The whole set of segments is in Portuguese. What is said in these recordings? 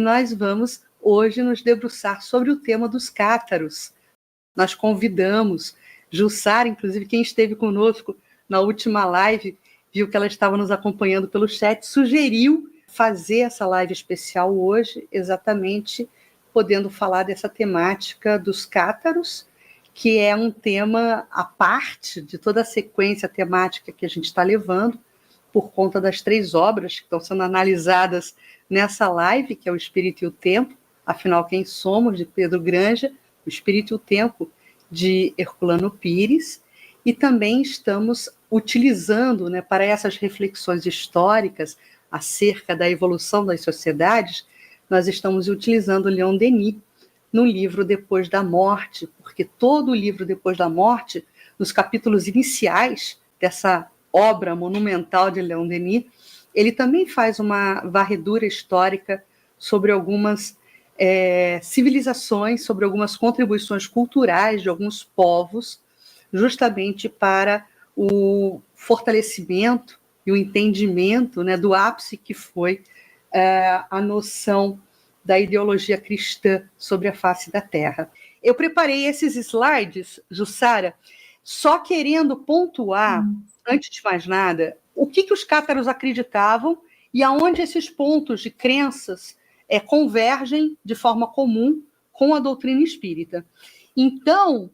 nós vamos hoje nos debruçar sobre o tema dos cátaros. Nós convidamos Jussara, inclusive quem esteve conosco na última live, viu que ela estava nos acompanhando pelo chat, sugeriu fazer essa live especial hoje, exatamente podendo falar dessa temática dos cátaros, que é um tema à parte de toda a sequência temática que a gente está levando, por conta das 3 obras que estão sendo analisadas nessa live, que é o Espírito e o Tempo, afinal, quem somos, de Pedro Granja, o Espírito e o Tempo, de Herculano Pires, e também estamos utilizando, né, para essas reflexões históricas acerca da evolução das sociedades, nós estamos utilizando Leon Denis no livro Depois da Morte, porque todo o livro Depois da Morte, nos capítulos iniciais dessa obra monumental de Leon Denis, ele também faz uma varredura histórica sobre algumas civilizações, sobre algumas contribuições culturais de alguns povos, justamente para o fortalecimento e o entendimento, né, do ápice que foi a noção da ideologia cristã sobre a face da Terra. Eu preparei esses slides, Jussara, só querendo pontuar, antes de mais nada, o que os cátaros acreditavam e aonde esses pontos de crenças convergem de forma comum com a doutrina espírita. Então,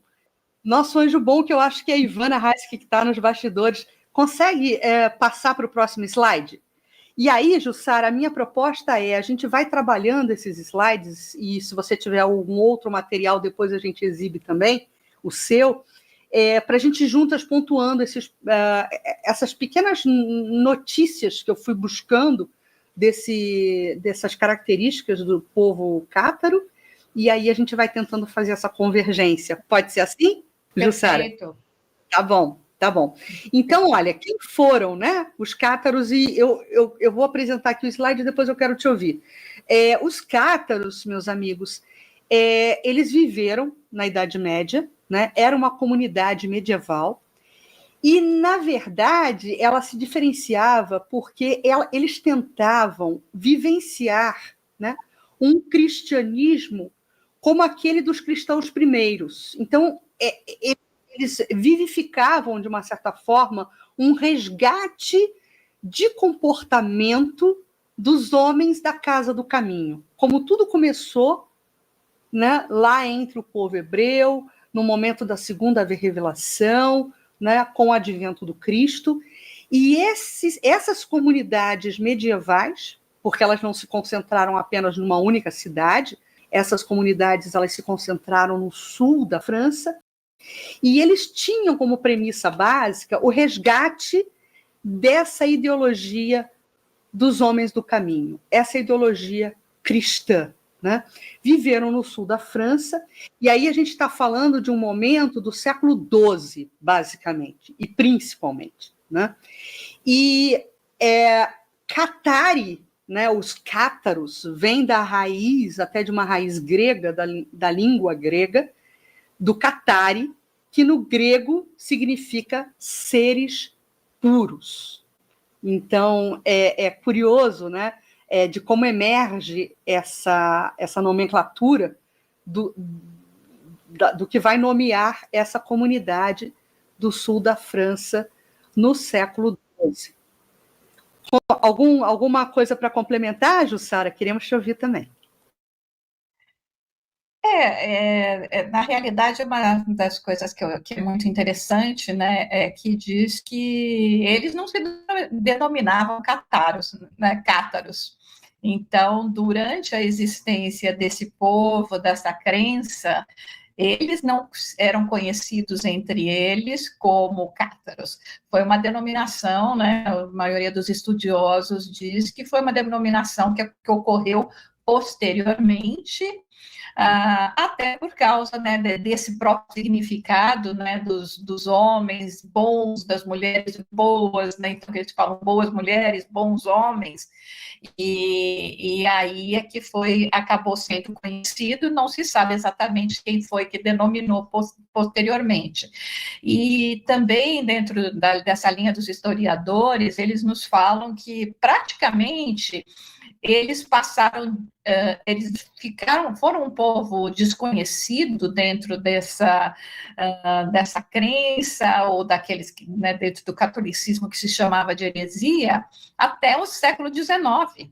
nosso anjo bom, que eu acho que é a Ivana Reis, que está nos bastidores, consegue passar para o próximo slide? E aí, Jussara, a minha proposta a gente vai trabalhando esses slides, e se você tiver algum outro material, depois a gente exibe também, o seu, para a gente juntas pontuando essas pequenas notícias que eu fui buscando dessas características do povo cátaro, e aí a gente vai tentando fazer essa convergência. Pode ser assim, Jussara? Perfeito. Tá bom. Então, olha, quem foram, né, os cátaros, e eu vou apresentar aqui o slide e depois eu quero te ouvir. Os cátaros, meus amigos, eles viveram na Idade Média, né, era uma comunidade medieval, e, na verdade, ela se diferenciava porque eles tentavam vivenciar, né, um cristianismo como aquele dos cristãos primeiros. Então, eles vivificavam, de uma certa forma, um resgate de comportamento dos homens da Casa do Caminho. Como tudo começou, né, lá entre o povo hebreu, no momento da segunda revelação, né, com o advento do Cristo, e essas comunidades medievais, porque elas não se concentraram apenas numa única cidade, essas comunidades elas se concentraram no sul da França, e eles tinham como premissa básica o resgate dessa ideologia dos homens do caminho, essa ideologia cristã. Né? Viveram no sul da França, e aí a gente está falando de um momento do século XII, basicamente, e principalmente. Né? E Catari, né, os cátaros, vem da raiz, até de uma raiz grega, da língua grega, do Catari, que no grego significa seres puros. Então, é curioso, né? De como emerge essa nomenclatura do que vai nomear essa comunidade do sul da França no século XII. Alguma coisa para complementar, Jussara? Queremos te ouvir também. Na realidade, uma das coisas que é muito interessante, né, é que diz que eles não se denominavam cátaros, né, cátaros. Então, durante a existência desse povo, dessa crença, eles não eram conhecidos entre eles como cátaros. Foi uma denominação, né, a maioria dos estudiosos diz que foi uma denominação que ocorreu posteriormente, até por causa, né, desse próprio significado, né, dos homens bons, das mulheres boas, né, então eles falam boas mulheres, bons homens, e aí é que acabou sendo conhecido, não se sabe exatamente quem foi que denominou posteriormente. E também dentro dessa linha dos historiadores, eles nos falam que praticamente eles passaram, foram um povo desconhecido dentro dessa crença, ou daqueles, né, dentro do catolicismo que se chamava de heresia, até o século XIX,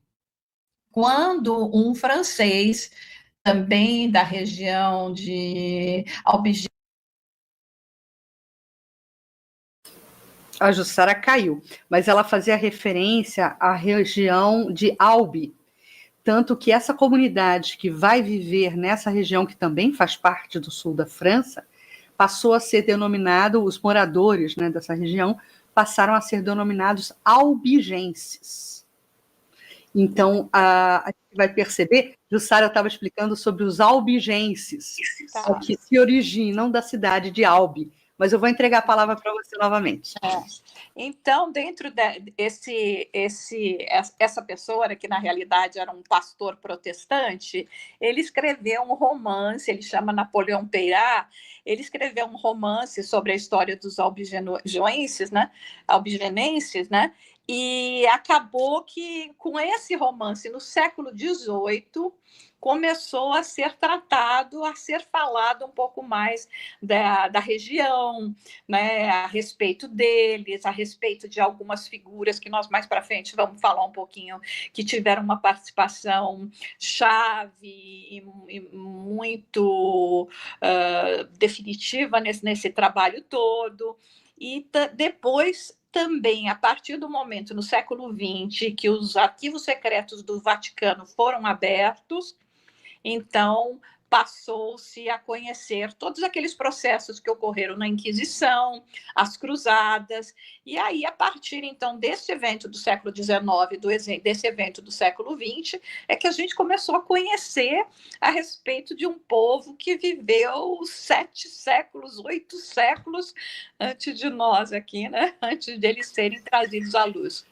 quando um francês, também da região de Albigense. A Jussara caiu, mas ela fazia referência à região de Albi, tanto que essa comunidade que vai viver nessa região, que também faz parte do sul da França, passou a ser denominado, os moradores, né, dessa região passaram a ser denominados albigenses. Então, a gente vai perceber, Jussara estava explicando sobre os albigenses, que se originam da cidade de Albi, mas eu vou entregar a palavra para você novamente. Então, dentro essa pessoa, que na realidade era um pastor protestante, ele escreveu um romance, ele chama Napoleão Peyrat, ele escreveu um romance sobre a história dos albigenenses, né? E acabou que, com esse romance, no século XVIII, começou a ser tratado, a ser falado um pouco mais da região, né, a respeito deles, a respeito de algumas figuras que nós mais para frente vamos falar um pouquinho, que tiveram uma participação chave e muito definitiva nesse trabalho todo. E depois também, a partir do momento, no século XX, que os arquivos secretos do Vaticano foram abertos, então passou-se a conhecer todos aqueles processos que ocorreram na Inquisição, as Cruzadas, e aí, a partir, então, desse evento do século XIX, desse evento do século XX, é que a gente começou a conhecer a respeito de um povo que viveu 7 séculos, 8 séculos antes de nós aqui, né? Antes deles serem trazidos à luz.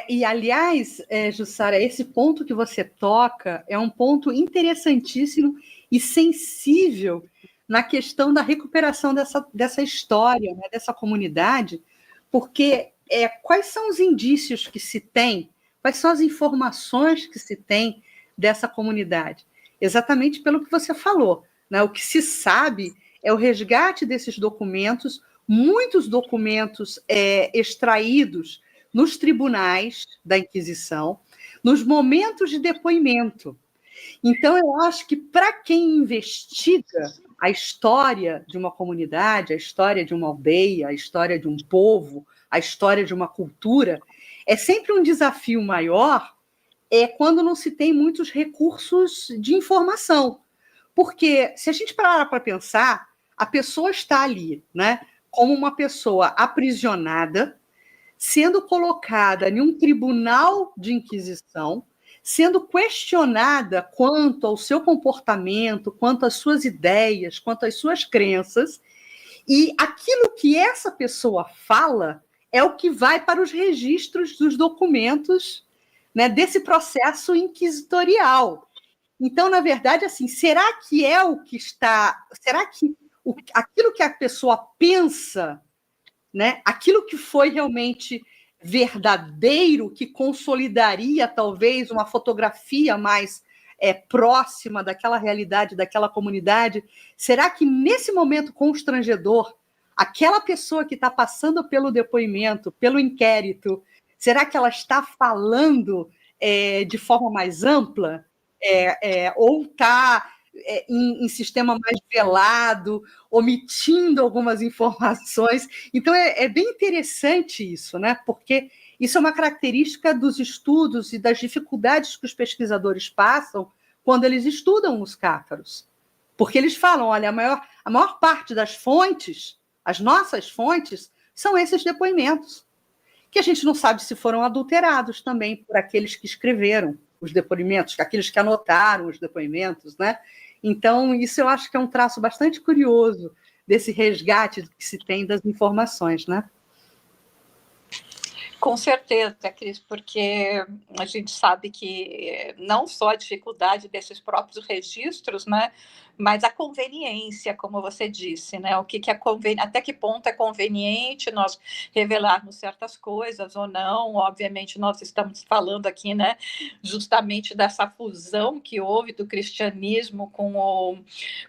E, aliás, Jussara, esse ponto que você toca é um ponto interessantíssimo e sensível na questão da recuperação dessa história, né, dessa comunidade, porque quais são os indícios que se tem, quais são as informações que se tem dessa comunidade? Exatamente pelo que você falou, né? O que se sabe é o resgate desses documentos, muitos documentos extraídos nos tribunais da Inquisição, nos momentos de depoimento. Então, eu acho que para quem investiga a história de uma comunidade, a história de uma aldeia, a história de um povo, a história de uma cultura, é sempre um desafio maior quando não se tem muitos recursos de informação. Porque, se a gente parar para pensar, a pessoa está ali, né, como uma pessoa aprisionada, sendo colocada em um tribunal de inquisição, sendo questionada quanto ao seu comportamento, quanto às suas ideias, quanto às suas crenças, e aquilo que essa pessoa fala é o que vai para os registros dos documentos, né, desse processo inquisitorial. Então, na verdade, assim, será que é o que está... Será que aquilo que a pessoa pensa, né, aquilo que foi realmente verdadeiro, que consolidaria talvez uma fotografia mais próxima daquela realidade, daquela comunidade, será que nesse momento constrangedor, aquela pessoa que está passando pelo depoimento, pelo inquérito, será que ela está falando de forma mais ampla? Ou está em sistema mais velado, omitindo algumas informações. Então, é bem interessante isso, né? Porque isso é uma característica dos estudos e das dificuldades que os pesquisadores passam quando eles estudam os cátaros. Porque eles falam, olha, a maior parte das fontes, as nossas fontes, são esses depoimentos, que a gente não sabe se foram adulterados também por aqueles que escreveram os depoimentos, aqueles que anotaram os depoimentos, né? Então, isso eu acho que é um traço bastante curioso desse resgate que se tem das informações, né? Com certeza, Cris, porque a gente sabe que não só a dificuldade desses próprios registros, né, mas a conveniência, como você disse, né, o que é até que ponto é conveniente nós revelarmos certas coisas ou não. Obviamente, nós estamos falando aqui, né, justamente dessa fusão que houve do cristianismo com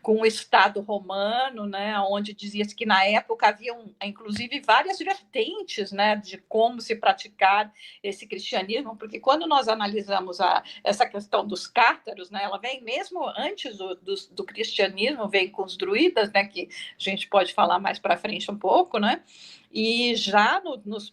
o Estado romano, né, onde dizia-se que na época havia, inclusive, várias vertentes, né, de como se praticar esse cristianismo, porque quando nós analisamos essa questão dos cátaros, né, ela vem mesmo antes do cristianismo, vem com os druidas, né, que a gente pode falar mais para frente um pouco, né, e já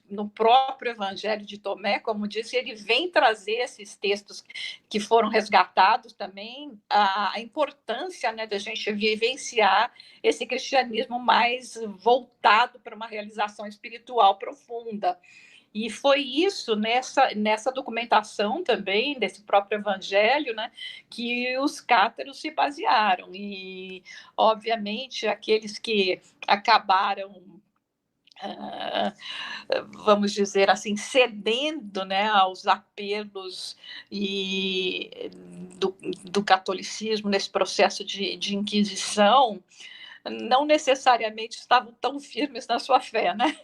no próprio Evangelho de Tomé, como disse, ele vem trazer esses textos que foram resgatados também, a importância, né, da gente vivenciar esse cristianismo mais voltado para uma realização espiritual profunda. E foi isso, nessa documentação também, desse próprio evangelho, né, que os cátaros se basearam. E, obviamente, aqueles que acabaram, vamos dizer assim, cedendo, né, aos apelos do catolicismo nesse processo de inquisição, não necessariamente estavam tão firmes na sua fé, né?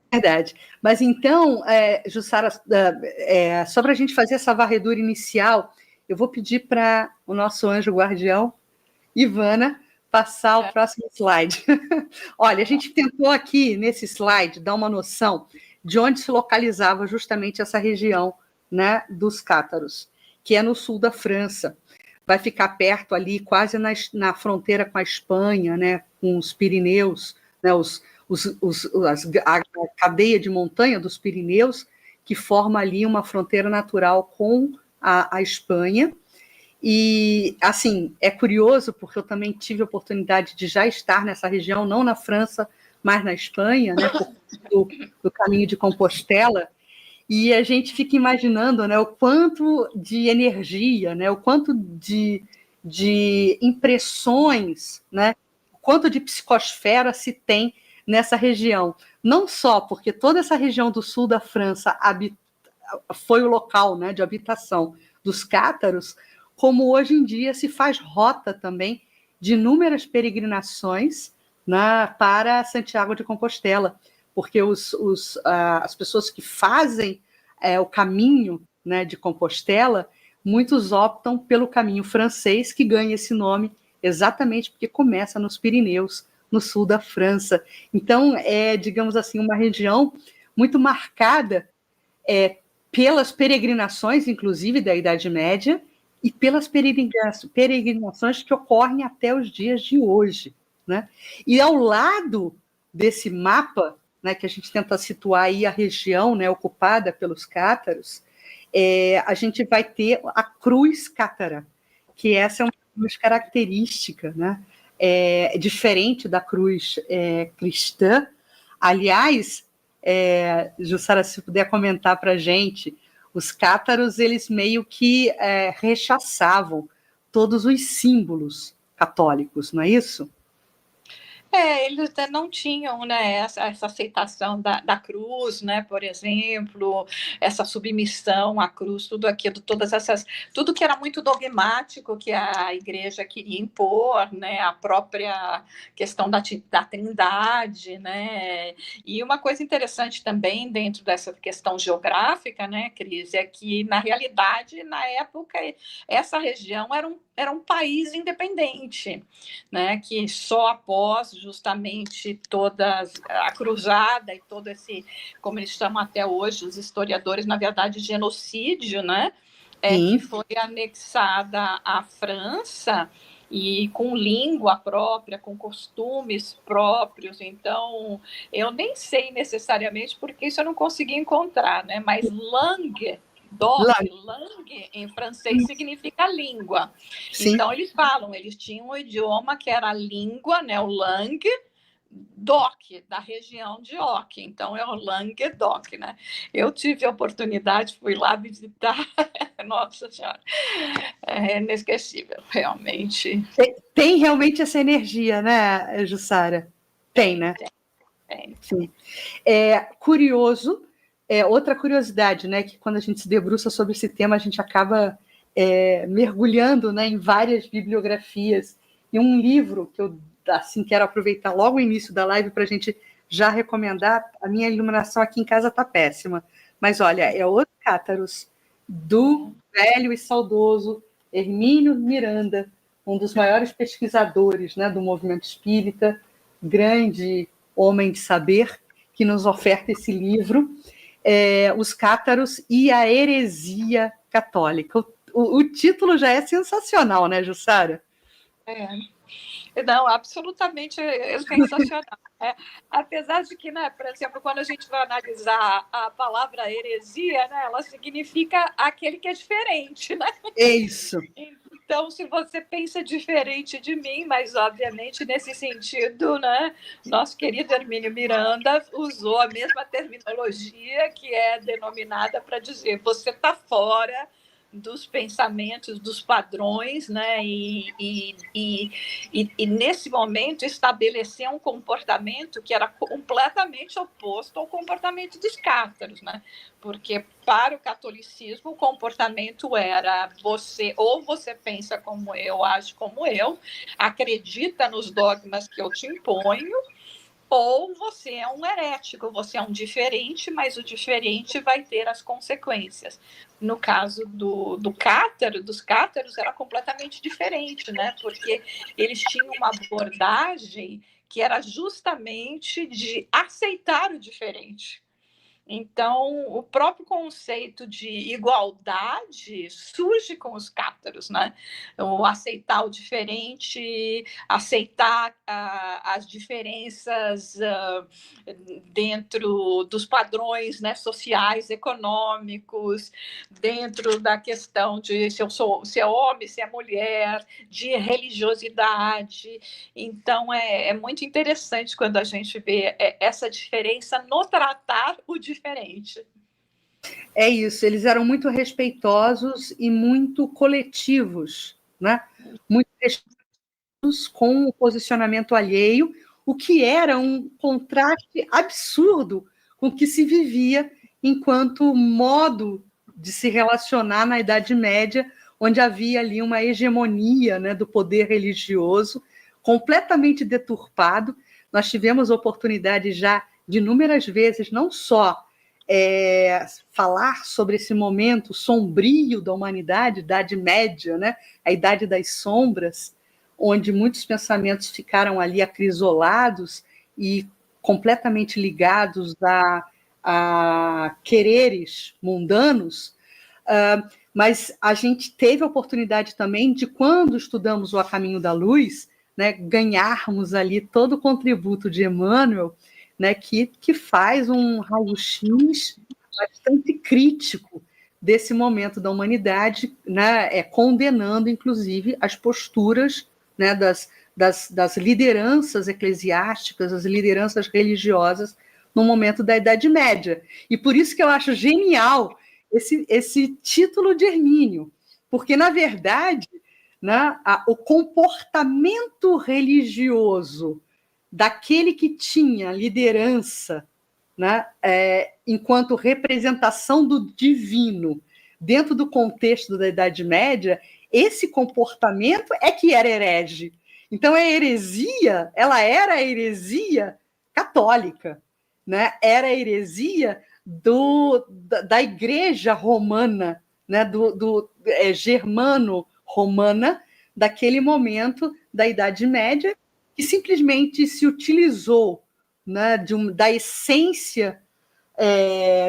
Verdade. Mas então, Jussara, só para a gente fazer essa varredura inicial, eu vou pedir para o nosso anjo guardião, Ivana, passar o próximo slide. Olha, a gente tentou aqui, nesse slide, dar uma noção de onde se localizava justamente essa região, né, dos cátaros, que é no sul da França. Vai ficar perto ali, quase na fronteira com a Espanha, né, com os Pirineus, né, a cadeia de montanha dos Pirineus, que forma ali uma fronteira natural com a Espanha. E, assim, é curioso, porque eu também tive a oportunidade de já estar nessa região, não na França, mas na Espanha, né, do caminho de Compostela, e a gente fica imaginando, né, o quanto de energia, né, o quanto de impressões, né, o quanto de psicosfera se tem nessa região. Não só porque toda essa região do sul da França foi o local, né, de habitação dos cátaros, como hoje em dia se faz rota também de inúmeras peregrinações, né, para Santiago de Compostela, porque as pessoas que fazem o caminho, né, de Compostela, muitos optam pelo caminho francês, que ganha esse nome exatamente porque começa nos Pirineus, no sul da França. Então, digamos assim, uma região muito marcada pelas peregrinações, inclusive, da Idade Média, e pelas peregrinações que ocorrem até os dias de hoje, né? E ao lado desse mapa, né, que a gente tenta situar aí a região, né, ocupada pelos cátaros, a gente vai ter a cruz cátara, que essa é uma cruz característica, né? Diferente da cruz cristã. Aliás, Jussara, se puder comentar para a gente, os cátaros, eles meio que rechaçavam todos os símbolos católicos, não é isso? Eles não tinham, né, essa aceitação da cruz, né, por exemplo, essa submissão à cruz, tudo aquilo, tudo que era muito dogmático que a igreja queria impor, né, a própria questão da trindade, né, e uma coisa interessante também dentro dessa questão geográfica, né, Cris, é que na realidade, na época, essa região era um país independente, né, que só após justamente toda a cruzada e todo esse, como eles chamam até hoje, os historiadores, na verdade, genocídio, né, que foi anexada à França, e com língua própria, com costumes próprios. Então, eu nem sei necessariamente, porque isso eu não consegui encontrar, né, mas langue, langue em francês significa língua. Sim. Então, eles tinham um idioma que era a língua, né, o langue, DOC, da região de Oc, então é o Languedoc, né? Eu tive a oportunidade, fui lá visitar, nossa senhora, é inesquecível, realmente. Tem realmente essa energia, né, Jussara? Tem, né? Sim. Curioso, outra curiosidade, né, que quando a gente se debruça sobre esse tema, a gente acaba mergulhando, né, em várias bibliografias. E um livro que eu assim, quero aproveitar logo o início da live para a gente já recomendar. A minha iluminação aqui em casa está péssima, mas olha, é Os Cátaros, do velho e saudoso Hermínio Miranda, um dos maiores pesquisadores, né, do movimento espírita, grande homem de saber, que nos oferta esse livro, Os Cátaros e a Heresia Católica. O título já é sensacional, né, Jussara? Não, absolutamente sensacional. Apesar de que, né, por exemplo, quando a gente vai analisar a palavra heresia, né, ela significa aquele que é diferente, né? É isso. Então, se você pensa diferente de mim, mas obviamente nesse sentido, né, nosso querido Hermínio Miranda usou a mesma terminologia que é denominada para dizer você está fora dos pensamentos, dos padrões, né? E nesse momento estabelecer um comportamento que era completamente oposto ao comportamento dos cátaros, né? Porque para o catolicismo o comportamento era você pensa como eu, age como eu, acredita nos dogmas que eu te imponho, ou você é um herético, você é um diferente, mas o diferente vai ter as consequências. No caso dos cátaros, era completamente diferente, né? Porque eles tinham uma abordagem que era justamente de aceitar o diferente. Então, o próprio conceito de igualdade surge com os cátaros, né? O aceitar o diferente, aceitar as diferenças dentro dos padrões, né, sociais, econômicos, dentro da questão de se é homem, se é mulher, de religiosidade. Então, é muito interessante quando a gente vê essa diferença no tratar o diferente. É isso, eles eram muito respeitosos e muito coletivos, né? Muito respeitosos com o posicionamento alheio, o que era um contraste absurdo com o que se vivia enquanto modo de se relacionar na Idade Média, onde havia ali uma hegemonia, né, do poder religioso completamente deturpado. Nós tivemos oportunidade já de inúmeras vezes, não só falar sobre esse momento sombrio da humanidade, Idade Média, né? A Idade das Sombras, onde muitos pensamentos ficaram ali acrisolados e completamente ligados a quereres mundanos, mas a gente teve a oportunidade também de, quando estudamos o A Caminho da Luz, né, ganharmos ali todo o contributo de Emmanuel, né, que faz um raio-x bastante crítico desse momento da humanidade, né, condenando, inclusive, as posturas, né, das lideranças eclesiásticas, as lideranças religiosas no momento da Idade Média. E por isso que eu acho genial esse título de Hermínio, porque, na verdade, né, o comportamento religioso daquele que tinha liderança, né, enquanto representação do divino dentro do contexto da Idade Média, esse comportamento é que era herege. Então, a heresia, ela era a heresia católica, né? Era a heresia da Igreja Romana, né? Germano-romana, daquele momento da Idade Média, que simplesmente se utilizou, né, da essência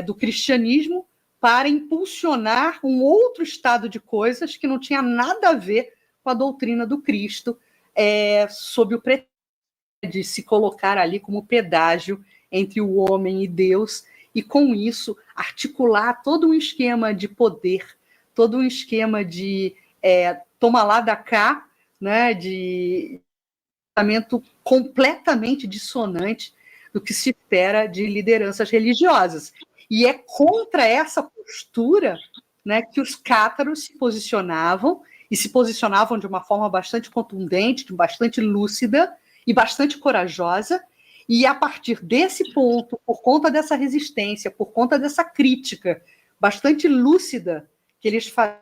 do cristianismo para impulsionar um outro estado de coisas que não tinha nada a ver com a doutrina do Cristo, sob o pretexto de se colocar ali como pedágio entre o homem e Deus, e com isso articular todo um esquema de poder, todo um esquema de toma lá da cá, né, de pensamento completamente dissonante do que se espera de lideranças religiosas. E é contra essa postura, né, que os cátaros se posicionavam, e se posicionavam de uma forma bastante contundente, bastante lúcida e bastante corajosa, E a partir desse ponto, por conta dessa resistência, por conta dessa crítica bastante lúcida que eles fazem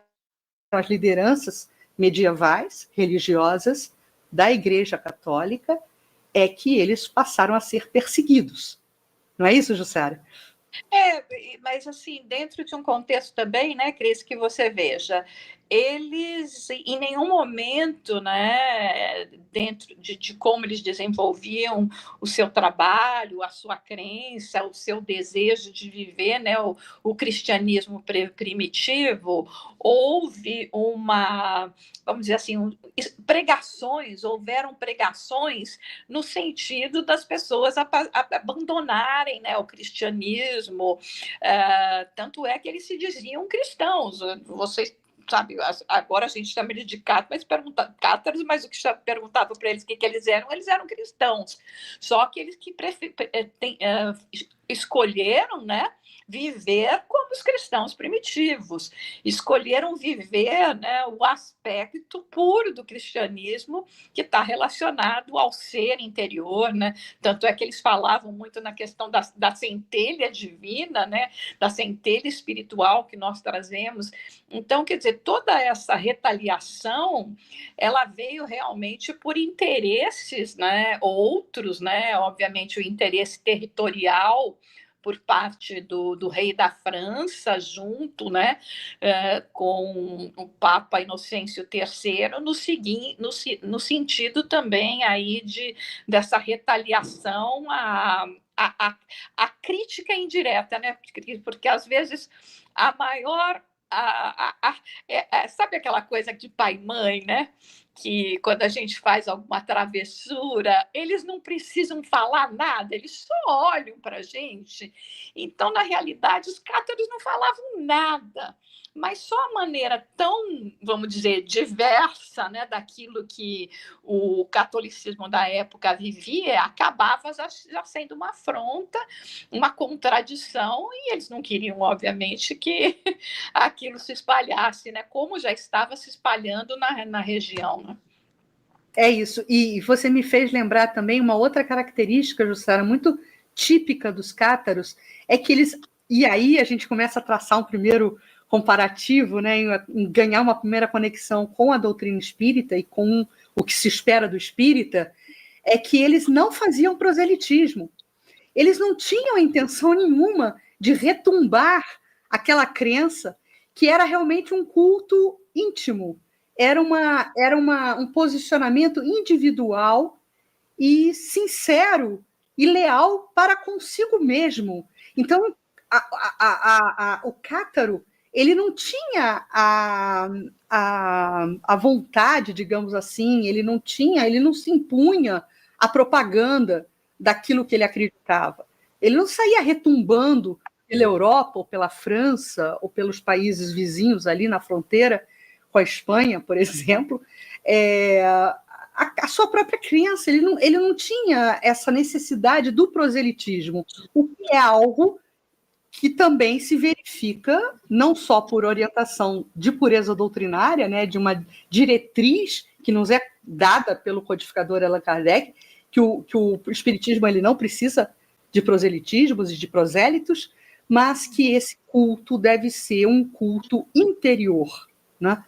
às lideranças medievais, religiosas, da Igreja Católica, é que eles passaram a ser perseguidos. Não é isso, Jussara? Mas assim, dentro de um contexto também, né, Cris, que você veja, eles em nenhum momento, né, dentro de como eles desenvolviam o seu trabalho, a sua crença, o seu desejo de viver, né, o cristianismo primitivo, houve uma, vamos dizer assim, houveram pregações no sentido das pessoas abandonarem, né, o cristianismo, tanto é que eles se diziam cristãos. Vocês sabe, agora a gente chama eles de cátaros, mas o que perguntava para eles o que eles eram cristãos. Só que eles que escolheram, né, viver como os cristãos primitivos, escolheram viver, né, o aspecto puro do cristianismo que está relacionado ao ser interior, né? Tanto é que eles falavam muito na questão da centelha divina, né, da centelha espiritual que nós trazemos. Então, quer dizer, toda essa retaliação, ela veio realmente por interesses, né, outros, né, obviamente o interesse territorial por parte do rei da França, junto, né, com o Papa Inocêncio III, no sentido também aí dessa retaliação à crítica indireta, né, porque às vezes a maior sabe aquela coisa de pai e mãe, né? Que quando a gente faz alguma travessura, eles não precisam falar nada, eles só olham para a gente. Então, na realidade, os cátaros não falavam nada, mas só a maneira tão, vamos dizer, diversa, né, daquilo que o catolicismo da época vivia, acabava já sendo uma afronta, uma contradição, e eles não queriam, obviamente, que aquilo se espalhasse, né? Como já estava se espalhando na região. Né? É isso. E você me fez lembrar também uma outra característica, Jussara, muito típica dos cátaros, é que eles... E aí a gente começa a traçar um primeiro comparativo, né, em ganhar uma primeira conexão com a doutrina espírita e com o que se espera do espírita, é que eles não faziam proselitismo. Eles não tinham intenção nenhuma de retumbar aquela crença que era realmente um culto íntimo, era um posicionamento individual e sincero e leal para consigo mesmo. Então, o cátaro, ele não tinha a vontade, digamos assim, ele não se impunha à propaganda daquilo que ele acreditava. Ele não saía retumbando pela Europa, ou pela França, ou pelos países vizinhos ali na fronteira com a Espanha, por exemplo, a sua própria crença. Ele não tinha essa necessidade do proselitismo, o que é algo que também se verifica não só por orientação de pureza doutrinária, né, de uma diretriz que nos é dada pelo codificador Allan Kardec, que o espiritismo ele não precisa de proselitismos e de prosélitos, mas que esse culto deve ser um culto interior, né?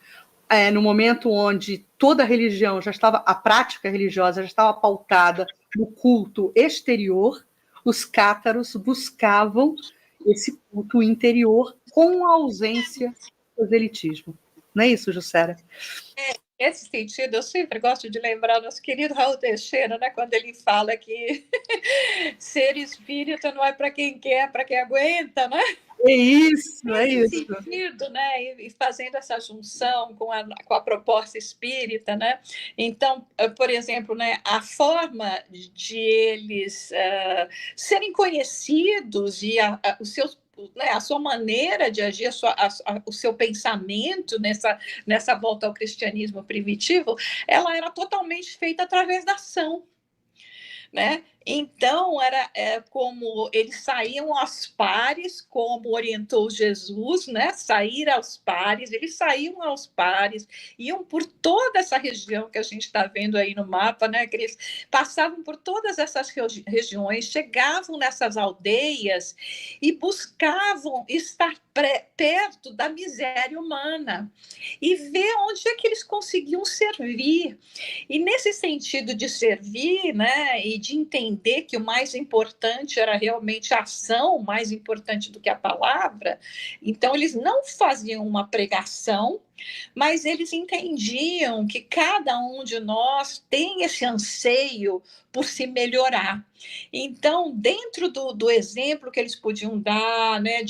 No momento onde toda a religião a prática religiosa já estava pautada no culto exterior, os cátaros buscavam esse culto interior com a ausência do proselitismo. Não é isso, Jussara? Nesse sentido, eu sempre gosto de lembrar nosso querido Raul Teixeira, né, quando ele fala que ser espírita não é para quem quer, é para quem aguenta, né? É isso. Nesse sentido, né, e fazendo essa junção com a proposta espírita, né? Então, por exemplo, né, a forma de eles serem conhecidos e os seus, né, a sua maneira de agir, o seu pensamento nessa volta ao cristianismo primitivo, ela era totalmente feita através da ação. Né? Então, como eles saíam aos pares, como orientou Jesus, né? Sair aos pares, eles saíam aos pares, iam por toda essa região que a gente está vendo aí no mapa, né? Que eles passavam por todas essas regiões, chegavam nessas aldeias e buscavam estar perto da miséria humana e ver onde é que eles conseguiam servir. E nesse sentido de servir, né, e de entender que o mais importante era realmente a ação, mais importante do que a palavra, então eles não faziam uma pregação, mas eles entendiam que cada um de nós tem esse anseio por se melhorar. Então, dentro do exemplo que eles podiam dar, né,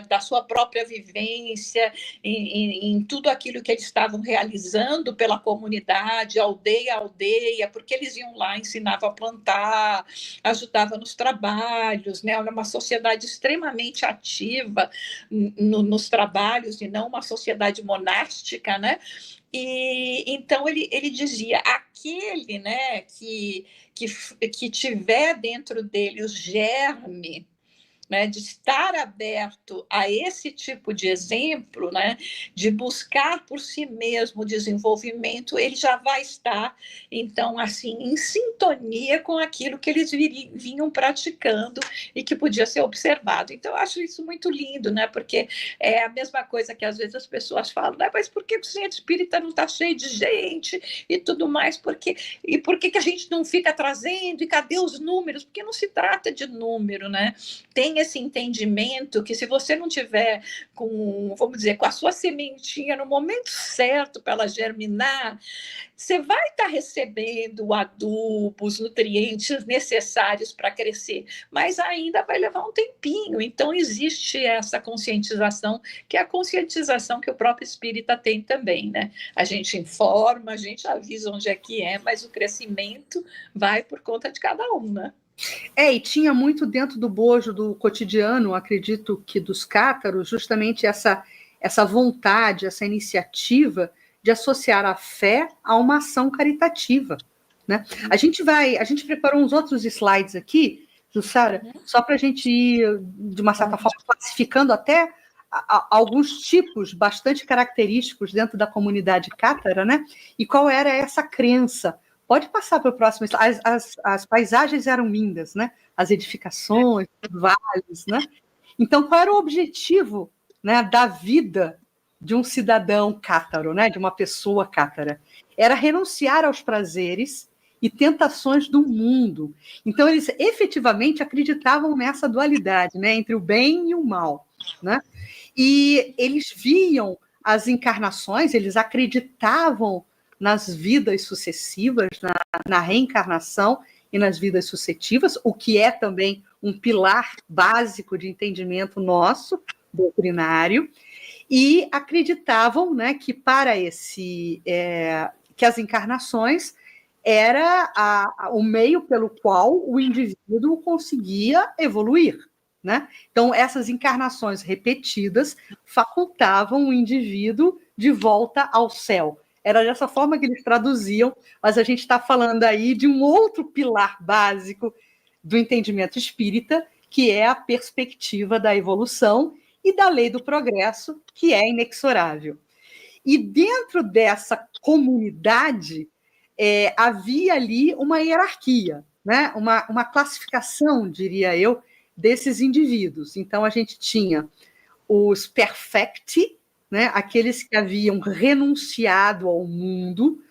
da sua própria vivência, em tudo aquilo que eles estavam realizando pela comunidade, aldeia a aldeia, porque eles iam lá, ensinavam a plantar, ajudavam nos trabalhos, né? Era uma sociedade extremamente ativa nos trabalhos e não uma sociedade monástica, né? E então ele dizia, aquele, né, que tiver dentro dele o germe, né, de estar aberto a esse tipo de exemplo, né, de buscar por si mesmo o desenvolvimento, ele já vai estar, então, assim, em sintonia com aquilo que eles vinham praticando e que podia ser observado. Então, eu acho isso muito lindo, né, porque é a mesma coisa que às vezes as pessoas falam, né, mas por que o centro espírita não está cheio de gente e tudo mais? Por que a gente não fica trazendo? E cadê os números? Porque não se trata de número, né? Tem esse entendimento que se você não tiver com, vamos dizer, com a sua sementinha no momento certo para ela germinar, você vai estar recebendo adubos, nutrientes necessários para crescer, mas ainda vai levar um tempinho. Então, existe essa conscientização, que é a conscientização que o próprio espírita tem também, né? A gente informa, a gente avisa onde é que é, mas o crescimento vai por conta de cada um, né? E tinha muito dentro do bojo do cotidiano, acredito que dos cátaros, justamente essa vontade, essa iniciativa de associar a fé a uma ação caritativa, né? A gente preparou uns outros slides aqui, Jussara, só para a gente ir, de uma certa forma, classificando até alguns tipos bastante característicos dentro da comunidade cátara, né? E qual era essa crença. Pode passar para o próximo. As paisagens eram lindas, né? As edificações, os vales, né? Então, qual era o objetivo, né, da vida de um cidadão cátaro, né? De uma pessoa cátara? Era renunciar aos prazeres e tentações do mundo. Então, eles efetivamente acreditavam nessa dualidade, né? Entre o bem e o mal, né? E eles viam as encarnações, eles acreditavam nas vidas sucessivas, na reencarnação e nas vidas sucessivas, o que é também um pilar básico de entendimento nosso, doutrinário, e acreditavam, né, que para que as encarnações era o meio pelo qual o indivíduo conseguia evoluir, né? Então, essas encarnações repetidas facultavam o indivíduo de volta ao céu. Era dessa forma que eles traduziam, mas a gente está falando aí de um outro pilar básico do entendimento espírita, que é a perspectiva da evolução e da lei do progresso, que é inexorável. E dentro dessa comunidade, havia ali uma hierarquia, né? uma classificação, diria eu, desses indivíduos. Então, a gente tinha os perfecti, né, aqueles que haviam renunciado ao mundo,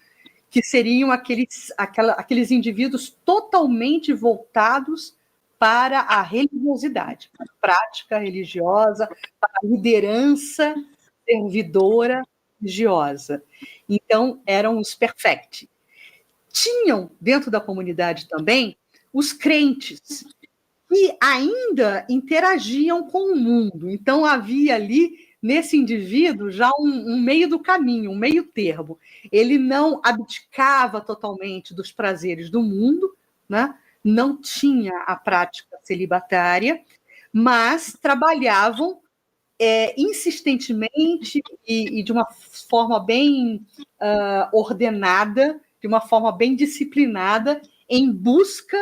que seriam aqueles indivíduos totalmente voltados para a religiosidade, para a prática religiosa, para a liderança servidora religiosa. Então, eram os perfecti. Tinham, dentro da comunidade também, os crentes, que ainda interagiam com o mundo. Então, havia ali, nesse indivíduo, já um meio do caminho, um meio termo. Ele não abdicava totalmente dos prazeres do mundo, né? Não tinha a prática celibatária, mas trabalhavam insistentemente e de uma forma bem ordenada, de uma forma bem disciplinada, em busca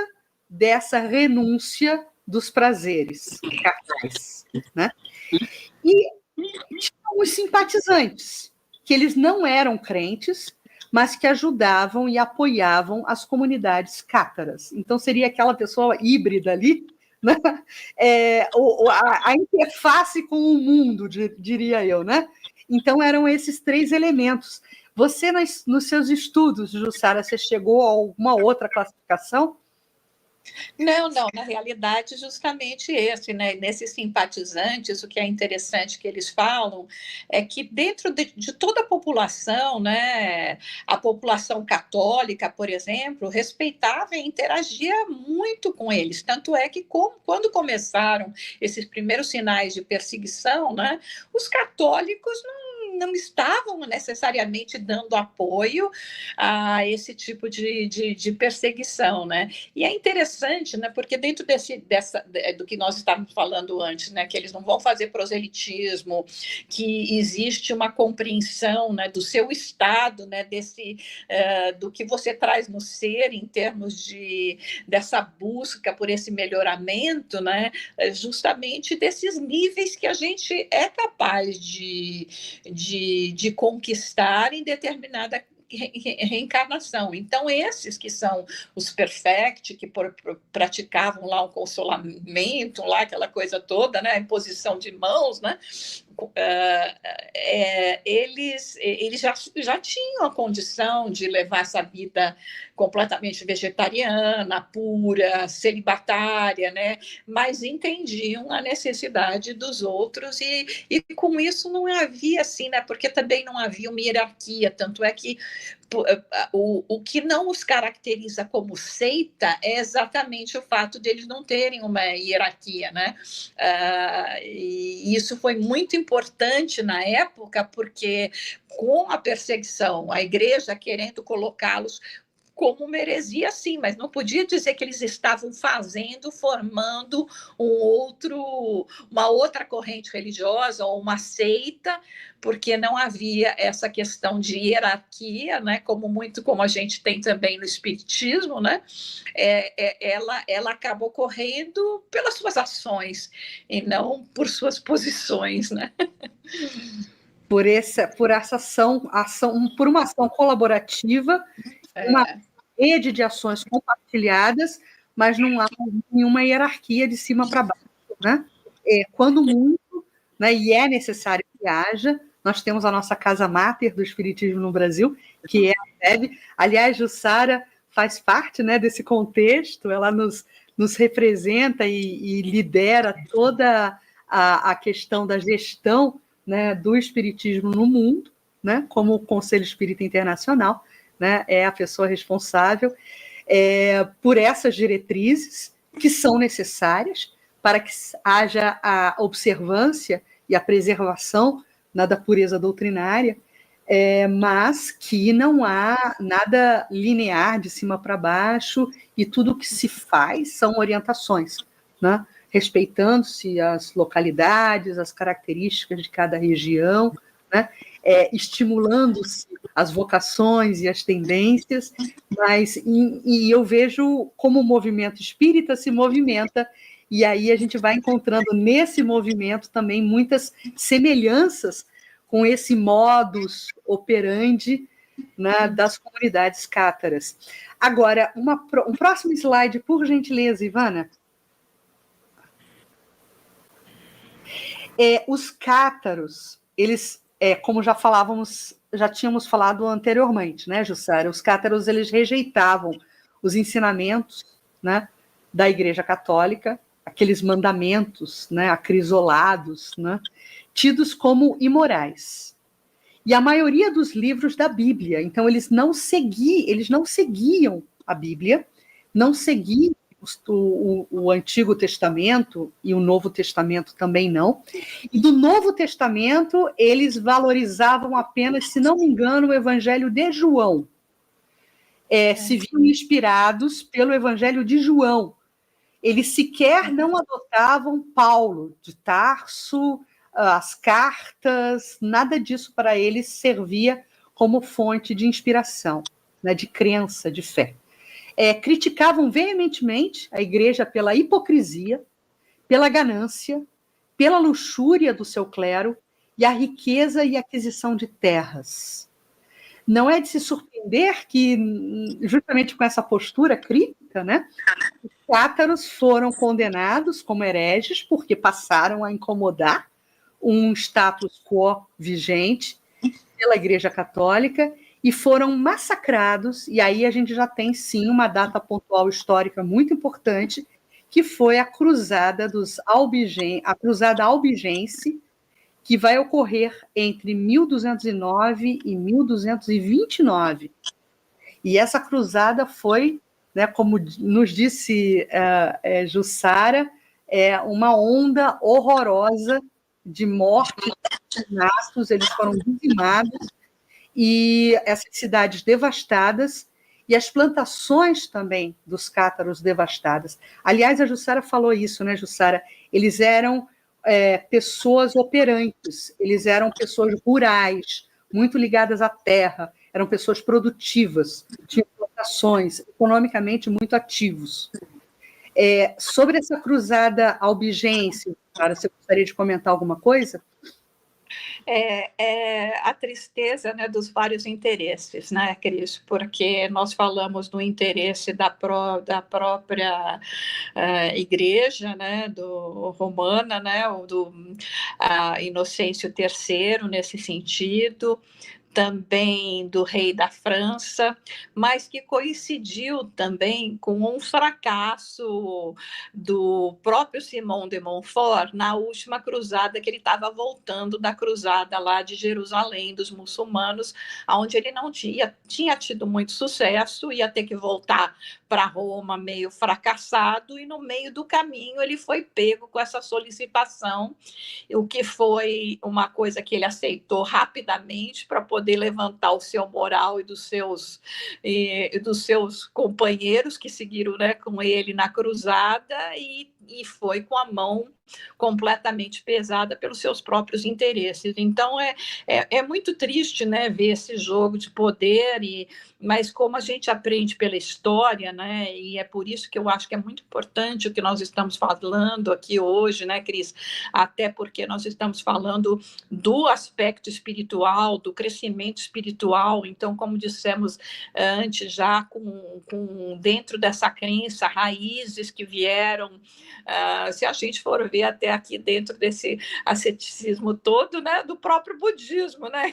dessa renúncia dos prazeres carnais, né? E tinham os simpatizantes, que eles não eram crentes, mas que ajudavam e apoiavam as comunidades cátaras. Então, seria aquela pessoa híbrida ali, né? A interface com o mundo, diria eu, né? Então, eram esses três elementos. Você, nos seus estudos, Jussara, você chegou a alguma outra classificação? Não, na realidade, justamente esse, né? Nesses simpatizantes, o que é interessante que eles falam é que dentro de toda a população, né, a população católica, por exemplo, respeitava e interagia muito com eles. Tanto é que, quando começaram esses primeiros sinais de perseguição, né, os católicos não estavam necessariamente dando apoio a esse tipo de perseguição, né? E é interessante, né? Porque dentro do que nós estávamos falando antes, né? Que eles não vão fazer proselitismo, que existe uma compreensão, né? Do seu estado, né? Do que você traz no ser em termos dessa busca por esse melhoramento, né? Justamente desses níveis que a gente é capaz de conquistar em determinada reencarnação. Então, esses que são os perfect, que praticavam lá o consolamento, lá aquela coisa toda, né, a imposição de mãos, né, eles já tinham a condição de levar essa vida completamente vegetariana, pura, celibatária, né, mas entendiam a necessidade dos outros e com isso não havia assim, né, porque também não havia uma hierarquia, tanto é que o que não os caracteriza como seita é exatamente o fato de eles não terem uma hierarquia, né? E isso foi muito importante na época, porque com a perseguição, a igreja querendo colocá-los como uma heresia, sim, mas não podia dizer que eles estavam formando uma outra corrente religiosa ou uma seita, porque não havia essa questão de hierarquia, né? Como a gente tem também no espiritismo, né? Ela acaba ocorrendo pelas suas ações e não por suas posições, né? Por essa ação, por uma ação colaborativa, uma rede de ações compartilhadas, mas não há nenhuma hierarquia de cima para baixo, né? Quando muito, né, e é necessário que haja, nós temos a nossa casa máter do espiritismo no Brasil, que é a FEB. Aliás, Jussara faz parte, né, desse contexto, ela nos representa e lidera toda a questão da gestão, né, do espiritismo no mundo, né, como o Conselho Espírita Internacional, né, é a pessoa responsável por essas diretrizes que são necessárias para que haja a observância e a preservação, né, da pureza doutrinária, mas que não há nada linear de cima para baixo e tudo que se faz são orientações, né, respeitando-se as localidades, as características de cada região, né, estimulando-se as vocações e as tendências, mas e eu vejo como o movimento espírita se movimenta, e aí a gente vai encontrando nesse movimento também muitas semelhanças com esse modus operandi, né, das comunidades cátaras. Agora, um próximo slide, por gentileza, Ivana. Os cátaros, eles, como já tínhamos falado anteriormente, né, Jussara? Os cátaros, eles rejeitavam os ensinamentos, né, da Igreja Católica, aqueles mandamentos, né, acrisolados, né, tidos como imorais. E a maioria dos livros da Bíblia, então eles não seguiam a Bíblia, não seguiam o Antigo Testamento e o Novo Testamento também não. E do Novo Testamento, eles valorizavam apenas, se não me engano, o Evangelho de João. Se viam inspirados pelo Evangelho de João. Eles sequer não adotavam Paulo de Tarso, as cartas, nada disso para eles servia como fonte de inspiração, né, de crença, de fé. criticavam veementemente a igreja pela hipocrisia, pela ganância, pela luxúria do seu clero e a riqueza e aquisição de terras. Não é de se surpreender que, justamente com essa postura crítica, né, os cátaros foram condenados como hereges porque passaram a incomodar um status quo vigente pela Igreja Católica e foram massacrados, e aí a gente já tem, sim, uma data pontual histórica muito importante, que foi a Cruzada a Cruzada Albigense, que vai ocorrer entre 1209 e 1229. E essa cruzada foi, né, como nos disse Jussara, uma onda horrorosa de morte, de assassinatos, eles foram dizimados, e essas cidades devastadas, e as plantações também dos cátaros devastadas. Aliás, a Jussara falou isso, né, Jussara? Eles eram pessoas operantes, eles eram pessoas rurais, muito ligadas à terra, eram pessoas produtivas, tinham plantações, economicamente muito ativos. Sobre essa cruzada albigense, Jussara, você gostaria de comentar alguma coisa? A tristeza, né, dos vários interesses, né, Cris? Porque nós falamos do interesse da própria igreja, né, do romana, né, ou do Inocêncio III nesse sentido, também do rei da França, mas que coincidiu também com um fracasso do próprio Simão de Montfort na última cruzada, que ele estava voltando da cruzada lá de Jerusalém, dos muçulmanos, onde ele não tinha tido muito sucesso, ia ter que voltar para Roma meio fracassado, e no meio do caminho ele foi pego com essa solicitação, o que foi uma coisa que ele aceitou rapidamente para poder levantar o seu moral e dos seus companheiros que seguiram, né, com ele na cruzada, e foi com a mão completamente pesada pelos seus próprios interesses. Então é muito triste, né, ver esse jogo de poder, mas como a gente aprende pela história, né, e é por isso que eu acho que é muito importante o que nós estamos falando aqui hoje, né, Cris? Até porque nós estamos falando do aspecto espiritual, do crescimento espiritual. Então, como dissemos antes, já com dentro dessa crença, raízes que vieram, se a gente for ver até aqui dentro desse asceticismo todo, né, do próprio budismo, né,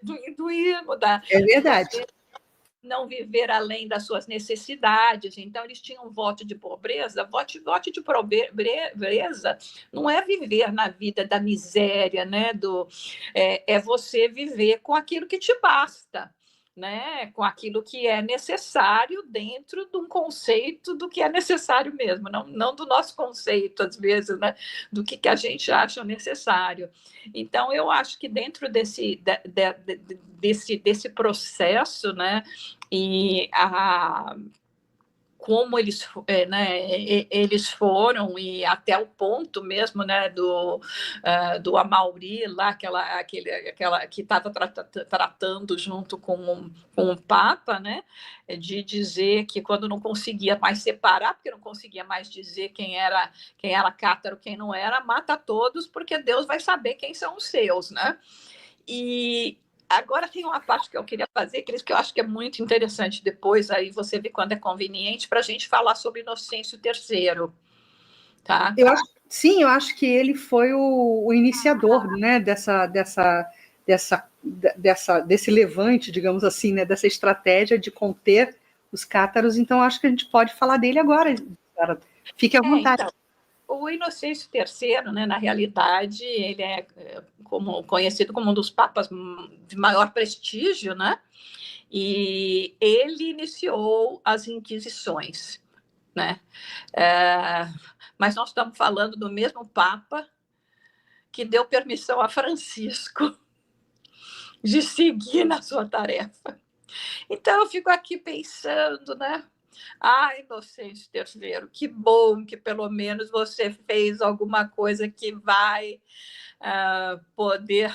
do hinduísmo, é verdade. não viver além das suas necessidades. Então, eles tinham voto de pobreza. Voto de pobreza não é viver na vida da miséria, né? É você viver com aquilo que te basta, né? Com aquilo que é necessário dentro de um conceito do que é necessário mesmo, não do nosso conceito, às vezes, né? Do que a gente acha necessário. Então, eu acho que dentro desse processo, né, e como eles, né, eles foram, e até o ponto mesmo, né, do Amaury lá, aquela que estava tratando junto com o Papa, né, de dizer que quando não conseguia mais separar, porque não conseguia mais dizer quem era cátaro, quem não era, mata todos, porque Deus vai saber quem são os seus, né? E agora tem uma parte que eu queria fazer, Cris, que eu acho que é muito interessante depois, aí você vê quando é conveniente, para a gente falar sobre Inocêncio III. Tá? Eu acho que ele foi o iniciador, né, desse levante, digamos assim, né, dessa estratégia de conter os cátaros. Então, acho que a gente pode falar dele agora. Cara. Fique à vontade. Então, o Inocêncio III, né, na realidade, ele é conhecido como um dos papas de maior prestígio, né? E ele iniciou as Inquisições, né? Mas nós estamos falando do mesmo Papa que deu permissão a Francisco de seguir na sua tarefa. Então, eu fico aqui pensando, né? Inocêncio III, que bom que pelo menos você fez alguma coisa que vai poder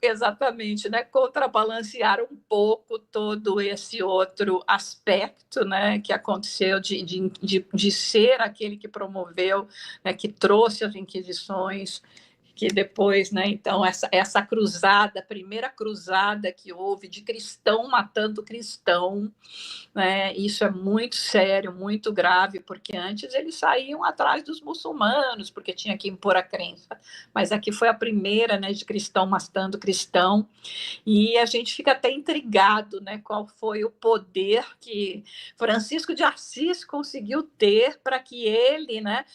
exatamente, né, contrabalancear um pouco todo esse outro aspecto, né, que aconteceu de ser aquele que promoveu, né, que trouxe as Inquisições, que depois, né, então, essa cruzada, a primeira cruzada que houve de cristão matando cristão, né, isso é muito sério, muito grave, porque antes eles saíam atrás dos muçulmanos, porque tinha que impor a crença, mas aqui foi a primeira, né, de cristão matando cristão, e a gente fica até intrigado, né, qual foi o poder que Francisco de Assis conseguiu ter para que ele, né,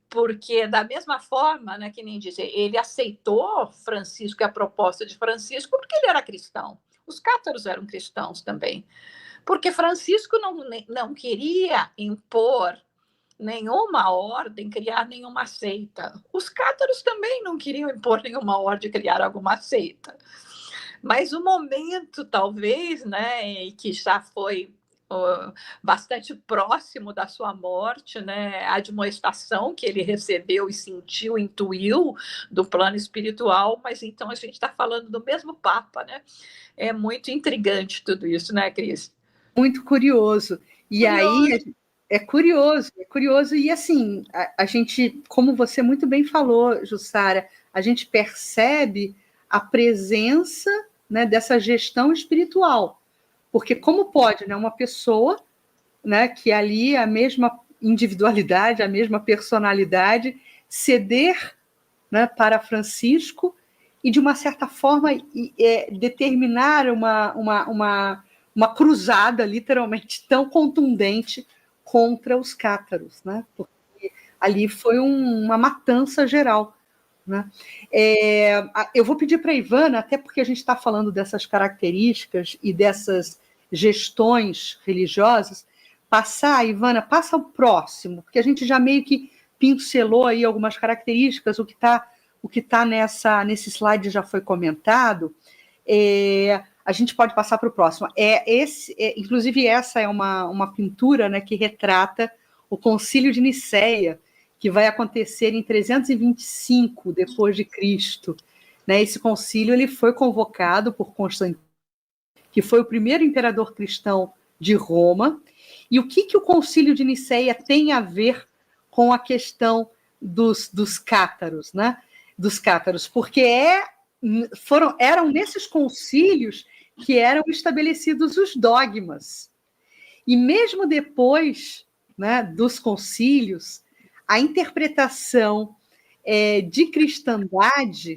porque da mesma forma, né, que nem dizer, ele aceitou Francisco e a proposta de Francisco porque ele era cristão. Os cátaros eram cristãos também, porque Francisco não queria impor nenhuma ordem, criar nenhuma seita. Os cátaros também não queriam impor nenhuma ordem, criar alguma seita. Mas o momento, talvez, né, que já foi bastante próximo da sua morte, né, a admoestação que ele recebeu e sentiu, intuiu do plano espiritual, mas então a gente está falando do mesmo Papa, né? É muito intrigante tudo isso, né, Cris? Muito curioso. E aí é curioso, e assim, a gente, como você muito bem falou, Jussara, a gente percebe a presença, né, dessa gestão espiritual. Porque como pode, né, uma pessoa, né, que ali a mesma individualidade, a mesma personalidade, ceder, né, para Francisco e, de uma certa forma, determinar uma cruzada, literalmente, tão contundente contra os cátaros, né? Porque ali foi uma matança geral. Né? Eu vou pedir para a Ivana, até porque a gente está falando dessas características e dessas gestões religiosas, Ivana, passa o próximo, porque a gente já meio que pincelou aí algumas características, o que tá nesse slide já foi comentado, a gente pode passar para o próximo. Inclusive, essa é uma pintura, né, que retrata o Concílio de Nicéia, que vai acontecer em 325 depois de Cristo. Né? Esse concílio ele foi convocado por Constantino, que foi o primeiro imperador cristão de Roma. E o que o Concílio de Nicéia tem a ver com a questão dos cátaros, né? Dos cátaros, porque eram nesses concílios que eram estabelecidos os dogmas. E mesmo depois, né, dos concílios, a interpretação de cristandade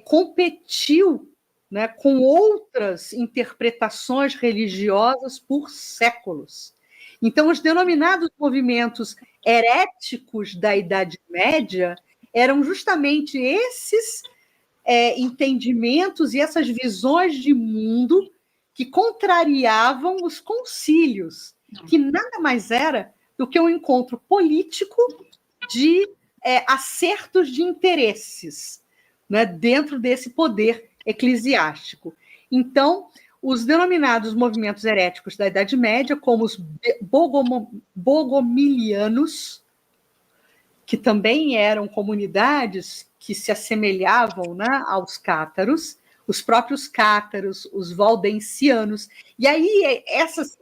competiu, né, com outras interpretações religiosas por séculos. Então, os denominados movimentos heréticos da Idade Média eram justamente esses entendimentos e essas visões de mundo que contrariavam os concílios, que nada mais era do que um encontro político de acertos de interesses, né, dentro desse poder eclesiástico. Então, os denominados movimentos heréticos da Idade Média, como os bogomilianos, que também eram comunidades que se assemelhavam, né, aos cátaros, os próprios cátaros, os valdensianos, e aí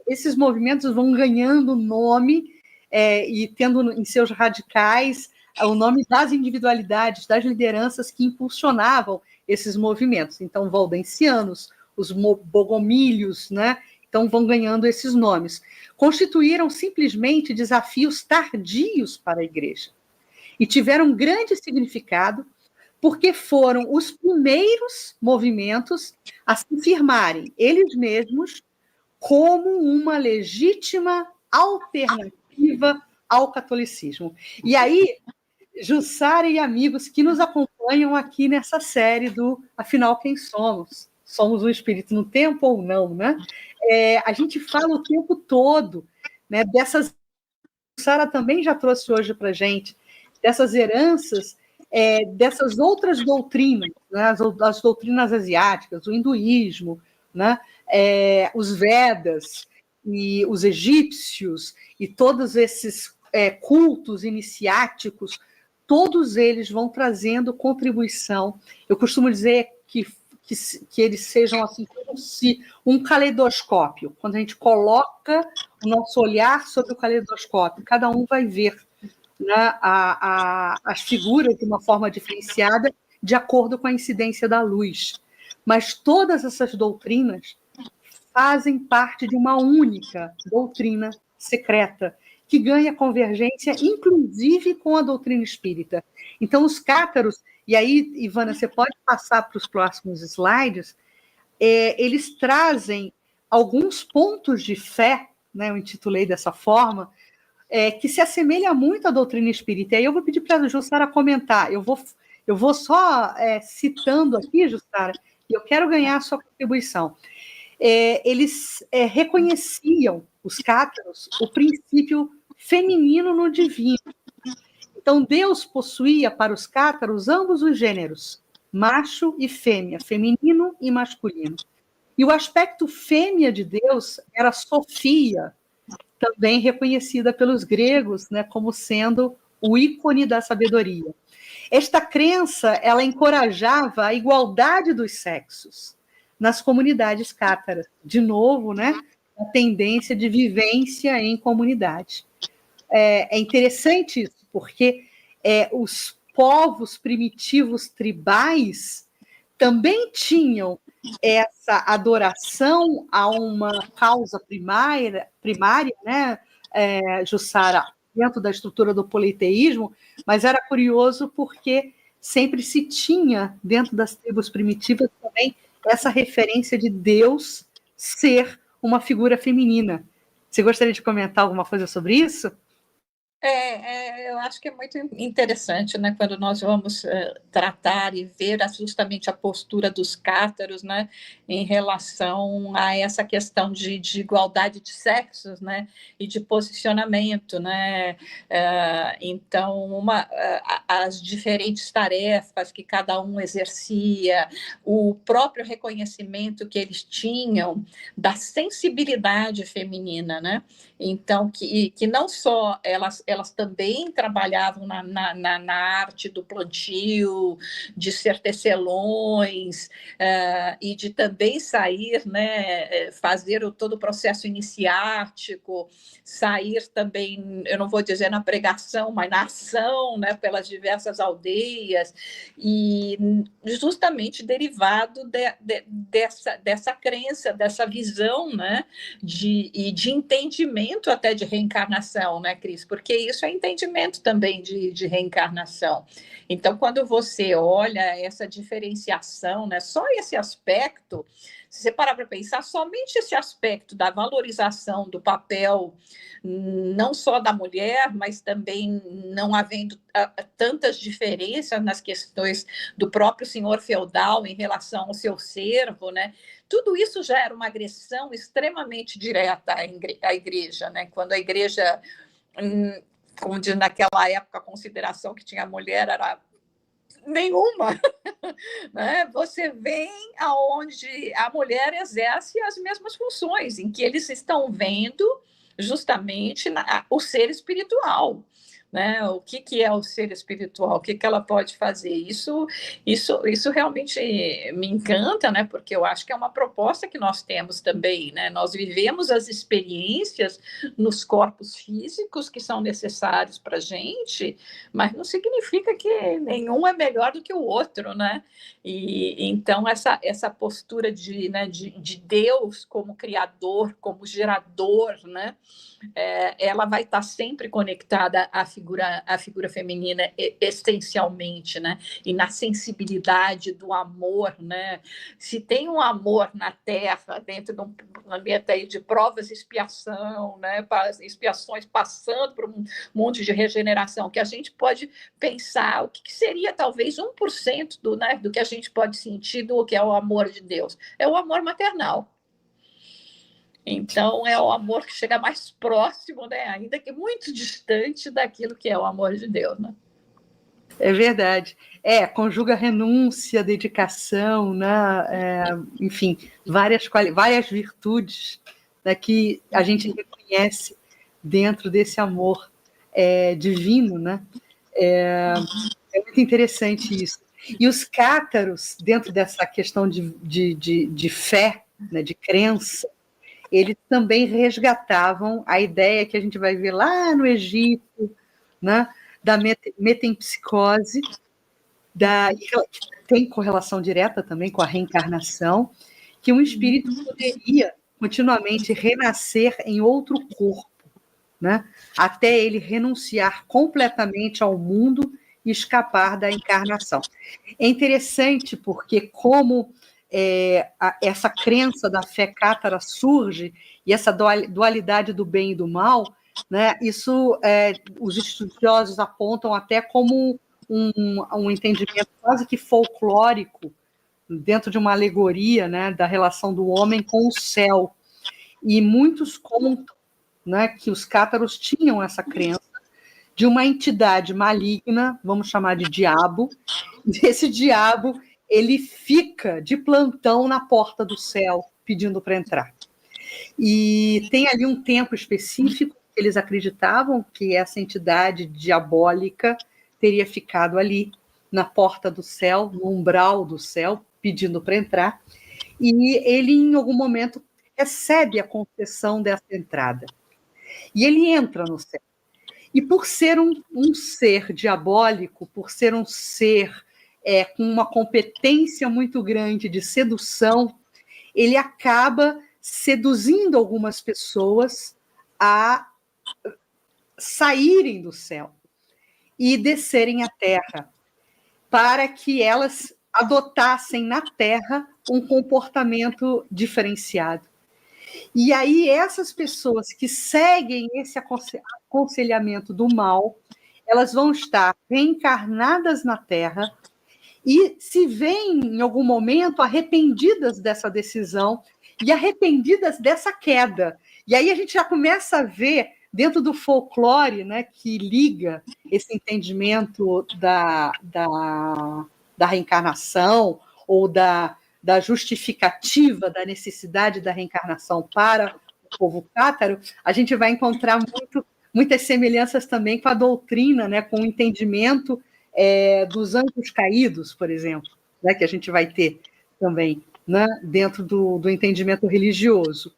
esses movimentos vão ganhando nome e tendo em seus radicais o nome das individualidades, das lideranças que impulsionavam esses movimentos. Então, valdensianos, os bogomílios, né? Então, vão ganhando esses nomes. Constituíram simplesmente desafios tardios para a Igreja e tiveram grande significado porque foram os primeiros movimentos a se firmarem eles mesmos como uma legítima alternativa ao catolicismo. E aí, Jussara e amigos que nos acompanham aqui nessa série do Afinal, Quem Somos? Somos um espírito no tempo ou não, né? A gente fala o tempo todo, né, dessas... Jussara também já trouxe hoje para a gente, dessas heranças, dessas outras doutrinas, né, as doutrinas asiáticas, o hinduísmo, né, os Vedas, e os egípcios, e todos esses cultos iniciáticos, todos eles vão trazendo contribuição. Eu costumo dizer que que eles sejam assim como se um caleidoscópio. Quando a gente coloca o nosso olhar sobre o caleidoscópio, cada um vai ver, né, as figuras de uma forma diferenciada de acordo com a incidência da luz. Mas todas essas doutrinas fazem parte de uma única doutrina secreta, que ganha convergência, inclusive com a doutrina espírita. Então, os cátaros, e aí, Ivana, você pode passar para os próximos slides, eles trazem alguns pontos de fé, né, eu intitulei dessa forma, que se assemelha muito à doutrina espírita. E aí eu vou pedir para a Jussara comentar. Eu vou só citando aqui, Jussara, e eu quero ganhar a sua contribuição. Eles reconheciam, os cátaros, o princípio feminino no divino. Então, Deus possuía para os cátaros ambos os gêneros, macho e fêmea, feminino e masculino. E o aspecto fêmea de Deus era Sofia, também reconhecida pelos gregos, né, como sendo o ícone da sabedoria. Esta crença, ela encorajava a igualdade dos sexos nas comunidades cátaras. De novo, né, a tendência de vivência em comunidade. É interessante isso, porque os povos primitivos tribais também tinham essa adoração a uma causa primária, né, Jussara, dentro da estrutura do politeísmo, mas era curioso porque sempre se tinha, dentro das tribos primitivas, também essa referência de Deus ser uma figura feminina. Você gostaria de comentar alguma coisa sobre isso? Eu acho que é muito interessante, né, quando nós vamos tratar e ver justamente a postura dos cátaros, né, em relação a essa questão de igualdade de sexos, né, e de posicionamento, né. Então, as diferentes tarefas que cada um exercia, o próprio reconhecimento que eles tinham da sensibilidade feminina, né. Então, que não só elas também trabalhavam na arte do plantio, de ser tecelões, e de também sair, né, fazer todo o processo iniciático, sair também, eu não vou dizer na pregação, mas na ação, né, pelas diversas aldeias, e justamente derivado dessa crença, dessa visão, né, de entendimento até de reencarnação, né, Cris? Porque isso é entendimento também de reencarnação. Então, quando você olha essa diferenciação, né, só esse aspecto, se você parar para pensar, somente esse aspecto da valorização do papel, não só da mulher, mas também não havendo tantas diferenças nas questões do próprio senhor feudal em relação ao seu servo, né? Tudo isso já era uma agressão extremamente direta à igreja, né? Quando a igreja, como diz naquela época, a consideração que tinha a mulher era nenhuma, né? Você vem aonde a mulher exerce as mesmas funções, em que eles estão vendo justamente o ser espiritual. Né? O que é o ser espiritual? O que ela pode fazer? Isso realmente me encanta, né? Porque eu acho que é uma proposta que nós temos também, né? Nós vivemos as experiências nos corpos físicos que são necessários para a gente, mas não significa que nenhum é melhor do que o outro, né? E então essa postura de Deus como criador, como gerador, né? Ela vai estar sempre conectada à figura feminina essencialmente, né? E na sensibilidade do amor, né? Se tem um amor na Terra, dentro de um planeta aí de provas e expiação, né? Expiações passando por um monte de regeneração, que a gente pode pensar o que seria talvez 1% do que a gente pode sentir do que é o amor de Deus. É o amor maternal. Então, é o amor que chega mais próximo, né? Ainda que muito distante daquilo que é o amor de Deus, né? É verdade. Conjuga renúncia, dedicação, né? Enfim, várias virtudes, né, que a gente reconhece dentro desse amor divino, né? É muito interessante isso. E os cátaros, dentro dessa questão de fé, né, de crença, eles também resgatavam a ideia que a gente vai ver lá no Egito, né, da metempsicose, que tem correlação direta também com a reencarnação, que um espírito poderia continuamente renascer em outro corpo, né, até ele renunciar completamente ao mundo e escapar da encarnação. É interessante porque como essa crença da fé cátara surge, e essa dualidade do bem e do mal, né, isso os estudiosos apontam até como um entendimento quase que folclórico, dentro de uma alegoria, né, da relação do homem com o céu. E muitos contam, né, que os cátaros tinham essa crença de uma entidade maligna, vamos chamar de diabo, e esse diabo ele fica de plantão na porta do céu, pedindo para entrar. E tem ali um tempo específico que eles acreditavam que essa entidade diabólica teria ficado ali na porta do céu, no umbral do céu, pedindo para entrar, e ele, em algum momento, recebe a concessão dessa entrada. E ele entra no céu. E por ser um ser diabólico, por ser um ser com uma competência muito grande de sedução, ele acaba seduzindo algumas pessoas a saírem do céu e descerem à terra, para que elas adotassem na terra um comportamento diferenciado. E aí essas pessoas que seguem esse aconselhamento do mal, elas vão estar reencarnadas na Terra e se veem em algum momento arrependidas dessa decisão e arrependidas dessa queda. E aí a gente já começa a ver, dentro do folclore, né, que liga esse entendimento da reencarnação ou da justificativa da necessidade da reencarnação para o povo cátaro, a gente vai encontrar muitas semelhanças também com a doutrina, né, com o entendimento dos anjos caídos, por exemplo, né, que a gente vai ter também, né, dentro do entendimento religioso,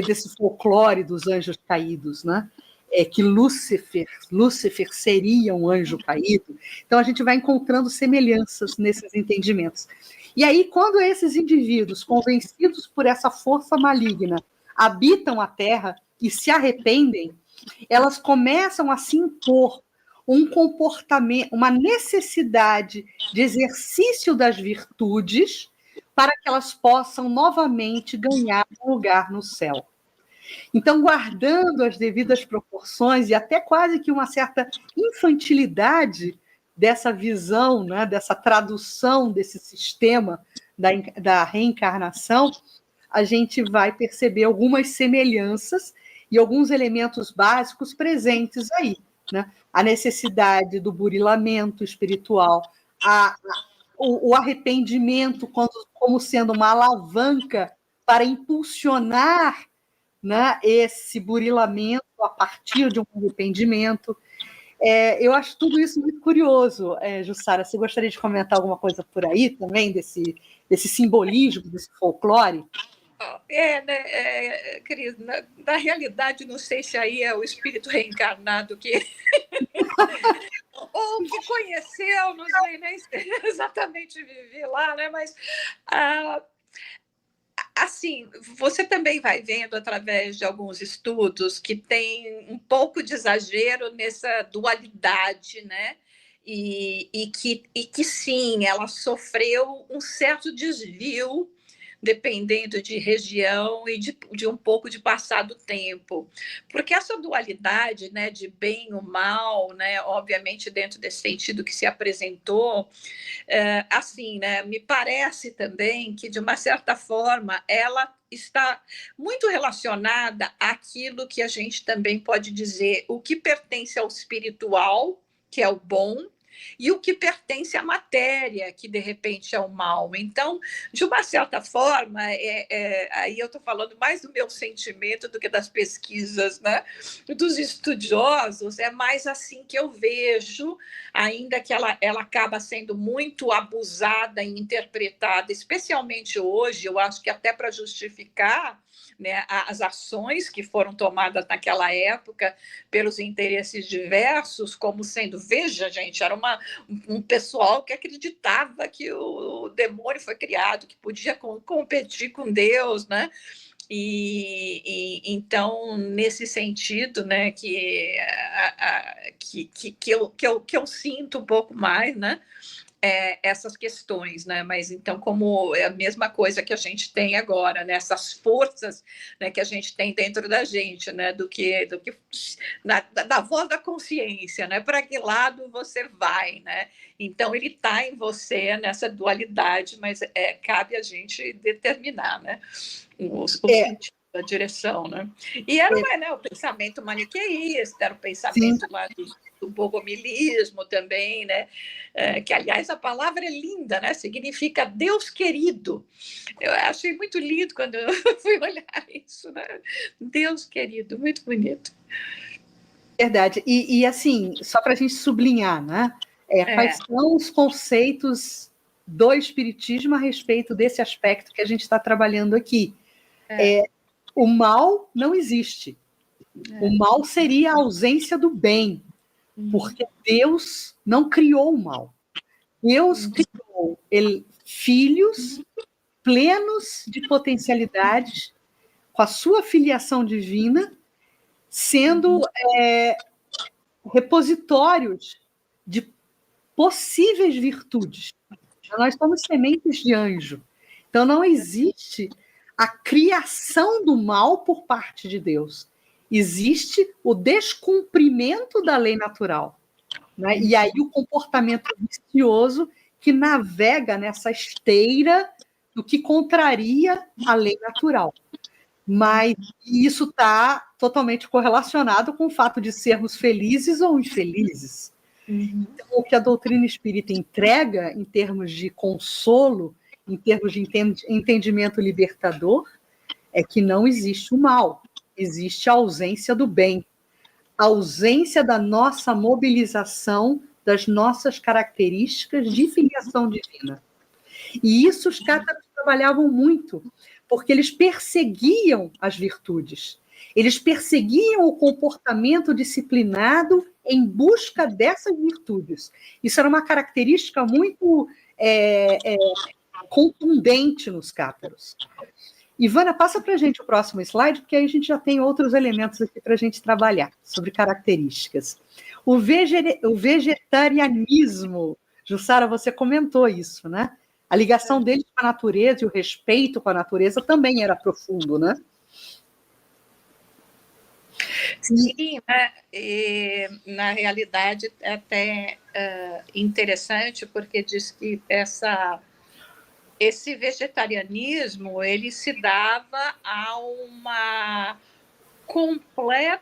desse folclore dos anjos caídos, né, que Lúcifer seria um anjo caído. Então a gente vai encontrando semelhanças nesses entendimentos. E aí, quando esses indivíduos, convencidos por essa força maligna, habitam a Terra e se arrependem, elas começam a se impor um comportamento, uma necessidade de exercício das virtudes para que elas possam novamente ganhar um lugar no céu. Então, guardando as devidas proporções e até quase que uma certa infantilidade dessa visão, né, dessa tradução desse sistema da reencarnação, a gente vai perceber algumas semelhanças e alguns elementos básicos presentes aí, né? A necessidade do burilamento espiritual, o arrependimento como sendo uma alavanca para impulsionar, né, esse burilamento a partir de um arrependimento. Eu acho tudo isso muito curioso, Jussara. Você gostaria de comentar alguma coisa por aí também, desse simbolismo, desse folclore? Cris, na realidade, não sei se aí é o espírito reencarnado que ou que conheceu, não sei nem se exatamente viver lá, né? Mas assim, você também vai vendo através de alguns estudos que tem um pouco de exagero nessa dualidade, né? E que sim, ela sofreu um certo desvio dependendo de região e de um pouco de passar do tempo. Porque essa dualidade, né, de bem e o mal, né, obviamente dentro desse sentido que se apresentou, assim, né, me parece também que, de uma certa forma, ela está muito relacionada àquilo que a gente também pode dizer, o que pertence ao espiritual, que é o bom, e o que pertence à matéria, que de repente é o mal. Então, de uma certa forma, aí eu estou falando mais do meu sentimento do que das pesquisas, né? Dos estudiosos, é mais assim que eu vejo, ainda que ela acaba sendo muito abusada e interpretada, especialmente hoje, eu acho que até para justificar, né, as ações que foram tomadas naquela época pelos interesses diversos, como sendo, veja, gente, era um pessoal que acreditava que o demônio foi criado, que podia competir com Deus, né? Então, nesse sentido, né, que eu sinto um pouco mais, né, essas questões, né? Mas então, como é a mesma coisa que a gente tem agora, né? Essas forças, né, que a gente tem dentro da gente, né? Do que da voz da consciência, né? Para que lado você vai, né? Então ele está em você nessa dualidade, mas cabe a gente determinar, né? O sentido, a direção, né? E era né, o pensamento maniqueísta, era o pensamento lá do bogomilismo também, né? Que, aliás, a palavra é linda, né? Significa Deus querido. Eu achei muito lindo quando eu fui olhar isso, né? Deus querido, muito bonito. Verdade. E assim, só para a gente sublinhar, né? Quais são os conceitos do Espiritismo a respeito desse aspecto que a gente está trabalhando aqui? O mal não existe. O mal seria a ausência do bem, porque Deus não criou o mal. Deus criou filhos plenos de potencialidades, com a sua filiação divina, sendo repositórios de possíveis virtudes. Nós somos sementes de anjo. Então, não existe a criação do mal por parte de Deus. Existe o descumprimento da lei natural. Né? E aí o comportamento vicioso que navega nessa esteira do que contraria a lei natural. Mas isso está totalmente correlacionado com o fato de sermos felizes ou infelizes. Então, o que a doutrina espírita entrega em termos de consolo, em termos de entendimento libertador, é que não existe o mal, existe a ausência do bem, a ausência da nossa mobilização das nossas características de filiação divina. E isso os cátaros trabalhavam muito, porque eles perseguiam as virtudes, eles perseguiam o comportamento disciplinado em busca dessas virtudes. Isso era uma característica muito contundente nos cátaros. Ivana, passa para a gente o próximo slide, porque aí a gente já tem outros elementos aqui para a gente trabalhar sobre características. O vegetarianismo, Jussara, você comentou isso, né? A ligação deles com a natureza e o respeito com a natureza também era profundo, né? Sim, né? E, na realidade, é até interessante, porque diz que esse vegetarianismo ele se dava a uma completa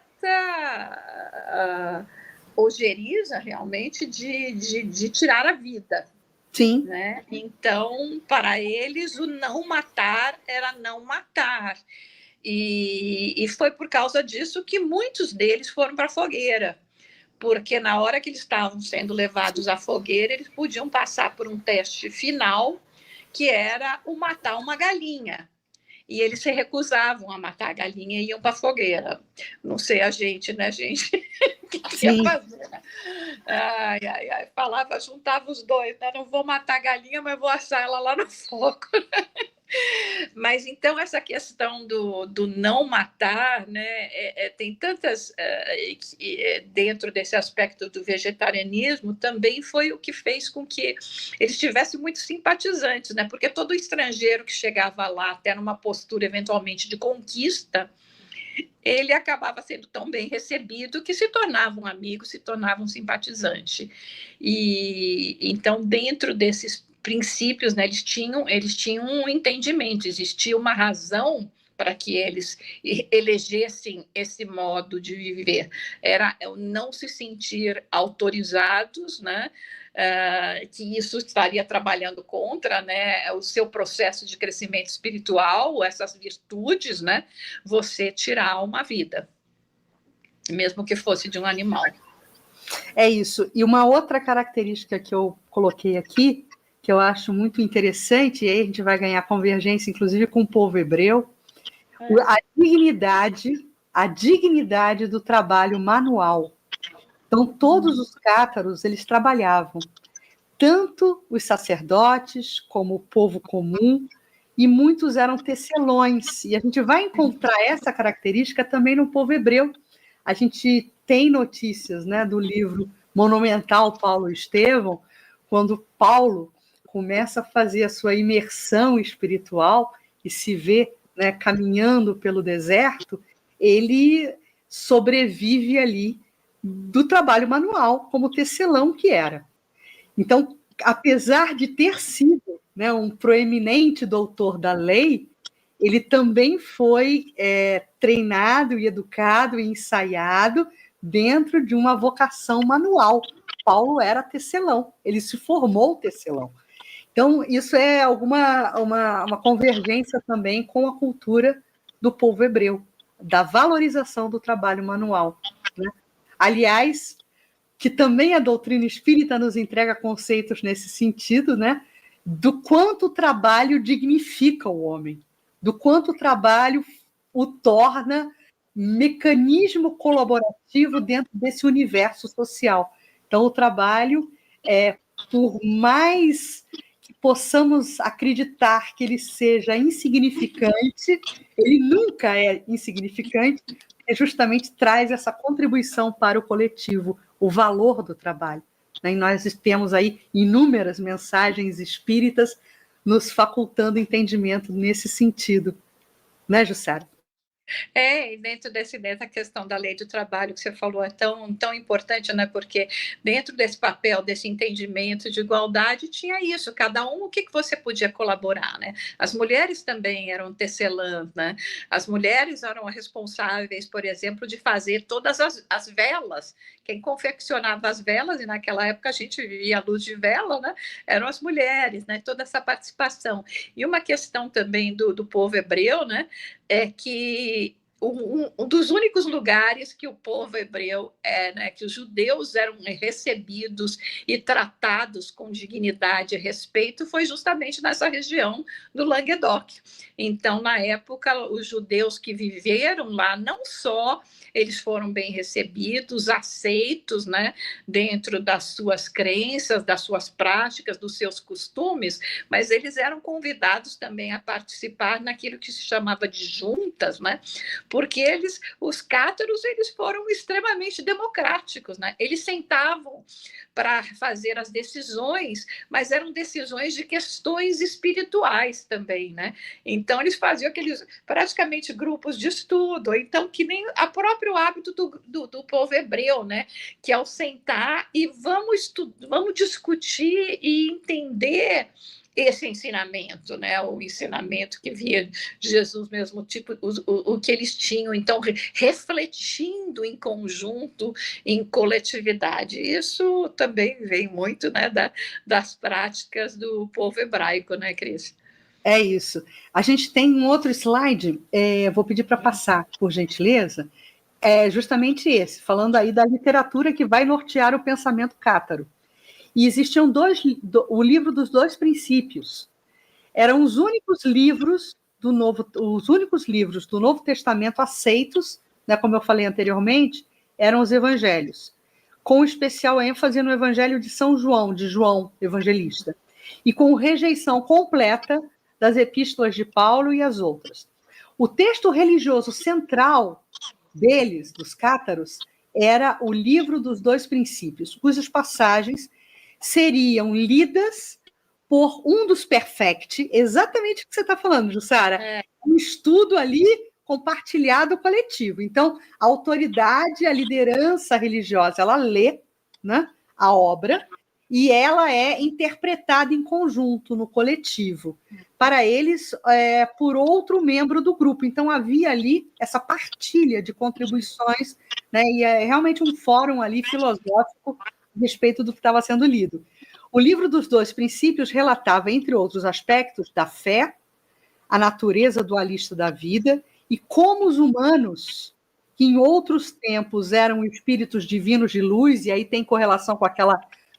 ojeriza, realmente, de tirar a vida. Sim. Né? Então, para eles, o não matar era não matar. E foi por causa disso que muitos deles foram para a fogueira, porque na hora que eles estavam sendo levados à fogueira, eles podiam passar por um teste final, que era o matar uma galinha. E eles se recusavam a matar a galinha e iam para a fogueira. Não sei a gente, né, gente? O que ia fazer, né? Falava, juntava os dois, né? Não vou matar a galinha, mas vou assar ela lá no fogo. Mas então essa questão do não matar, né, tem tantas dentro desse aspecto do vegetarianismo também foi o que fez com que eles tivessem muitos simpatizantes, né, porque todo estrangeiro que chegava lá até numa postura eventualmente de conquista, ele acabava sendo tão bem recebido que se tornava um amigo, se tornava um simpatizante. E então dentro desses princípios, né, eles tinham um entendimento, existia uma razão para que eles elegessem esse modo de viver. Era não se sentir autorizados, né, que isso estaria trabalhando contra, né, o seu processo de crescimento espiritual, essas virtudes, né, você tirar uma vida, mesmo que fosse de um animal. É isso. E uma outra característica que eu coloquei aqui, que eu acho muito interessante, e aí a gente vai ganhar convergência, inclusive, com o povo hebreu, a dignidade do trabalho manual. Então, todos os cátaros, eles trabalhavam, tanto os sacerdotes como o povo comum, e muitos eram tecelões. E a gente vai encontrar essa característica também no povo hebreu. A gente tem notícias, né, do livro monumental Paulo e Estevão, quando Paulo começa a fazer a sua imersão espiritual e se vê, né, caminhando pelo deserto, ele sobrevive ali do trabalho manual, como tecelão que era. Então, apesar de ter sido, né, um proeminente doutor da lei, ele também foi treinado e educado e ensaiado dentro de uma vocação manual. Paulo era tecelão, ele se formou tecelão. Então, isso é uma convergência também com a cultura do povo hebreu, da valorização do trabalho manual, né? Aliás, que também a doutrina espírita nos entrega conceitos nesse sentido, né? Do quanto o trabalho dignifica o homem, do quanto o trabalho o torna mecanismo colaborativo dentro desse universo social. Então, o trabalho, por mais que possamos acreditar que ele seja insignificante, ele nunca é insignificante, porque justamente traz essa contribuição para o coletivo, o valor do trabalho. E nós temos aí inúmeras mensagens espíritas nos facultando entendimento nesse sentido. Né, Jussara? E dentro dessa questão da lei do trabalho que você falou é tão importante, né? Porque dentro desse papel, desse entendimento de igualdade, tinha isso, cada um o que você podia colaborar, né? As mulheres também eram tecelãs, né? As mulheres eram responsáveis, por exemplo, de fazer todas as velas. Quem confeccionava as velas, e naquela época a gente vivia a luz de vela, né? Eram as mulheres, né? Toda essa participação. E uma questão também do povo hebreu, né? É que um dos únicos lugares que o povo hebreu, né, que os judeus eram recebidos e tratados com dignidade e respeito, foi justamente nessa região do Languedoc. Então, na época, os judeus que viveram lá, não só eles foram bem recebidos, aceitos, né, dentro das suas crenças, das suas práticas, dos seus costumes, mas eles eram convidados também a participar naquilo que se chamava de juntas, né, porque os cátaros, eles foram extremamente democráticos, né, eles sentavam para fazer as decisões, mas eram decisões de questões espirituais também, né? Então, eles faziam aqueles praticamente grupos de estudo, então, que nem o próprio hábito do povo hebreu, né? Que ao sentar e vamos discutir e entender esse ensinamento, né? O ensinamento que via de Jesus mesmo, tipo, o que eles tinham, então, refletindo em conjunto, em coletividade. Isso também vem muito, né, das práticas do povo hebraico, né, Cris? É isso. A gente tem um outro slide, vou pedir para passar, por gentileza, justamente esse, falando aí da literatura que vai nortear o pensamento cátaro. E existiam o livro dos dois princípios. Eram os únicos livros do Novo Testamento aceitos, né, como eu falei anteriormente, eram os evangelhos, com especial ênfase no Evangelho de São João, de João Evangelista, e com rejeição completa das epístolas de Paulo e as outras. O texto religioso central deles, dos cátaros, era o livro dos dois princípios, cujas passagens seriam lidas por um dos perfecti, exatamente o que você está falando, Jussara, um estudo ali compartilhado coletivo. Então, a autoridade, a liderança religiosa, ela lê, né, a obra e ela é interpretada em conjunto, no coletivo, para eles, por outro membro do grupo. Então, havia ali essa partilha de contribuições, né, e é realmente um fórum ali filosófico a respeito do que estava sendo lido. O livro dos 12 princípios relatava, entre outros aspectos, da fé, a natureza dualista da vida e como os humanos, que em outros tempos eram espíritos divinos de luz, e aí tem correlação com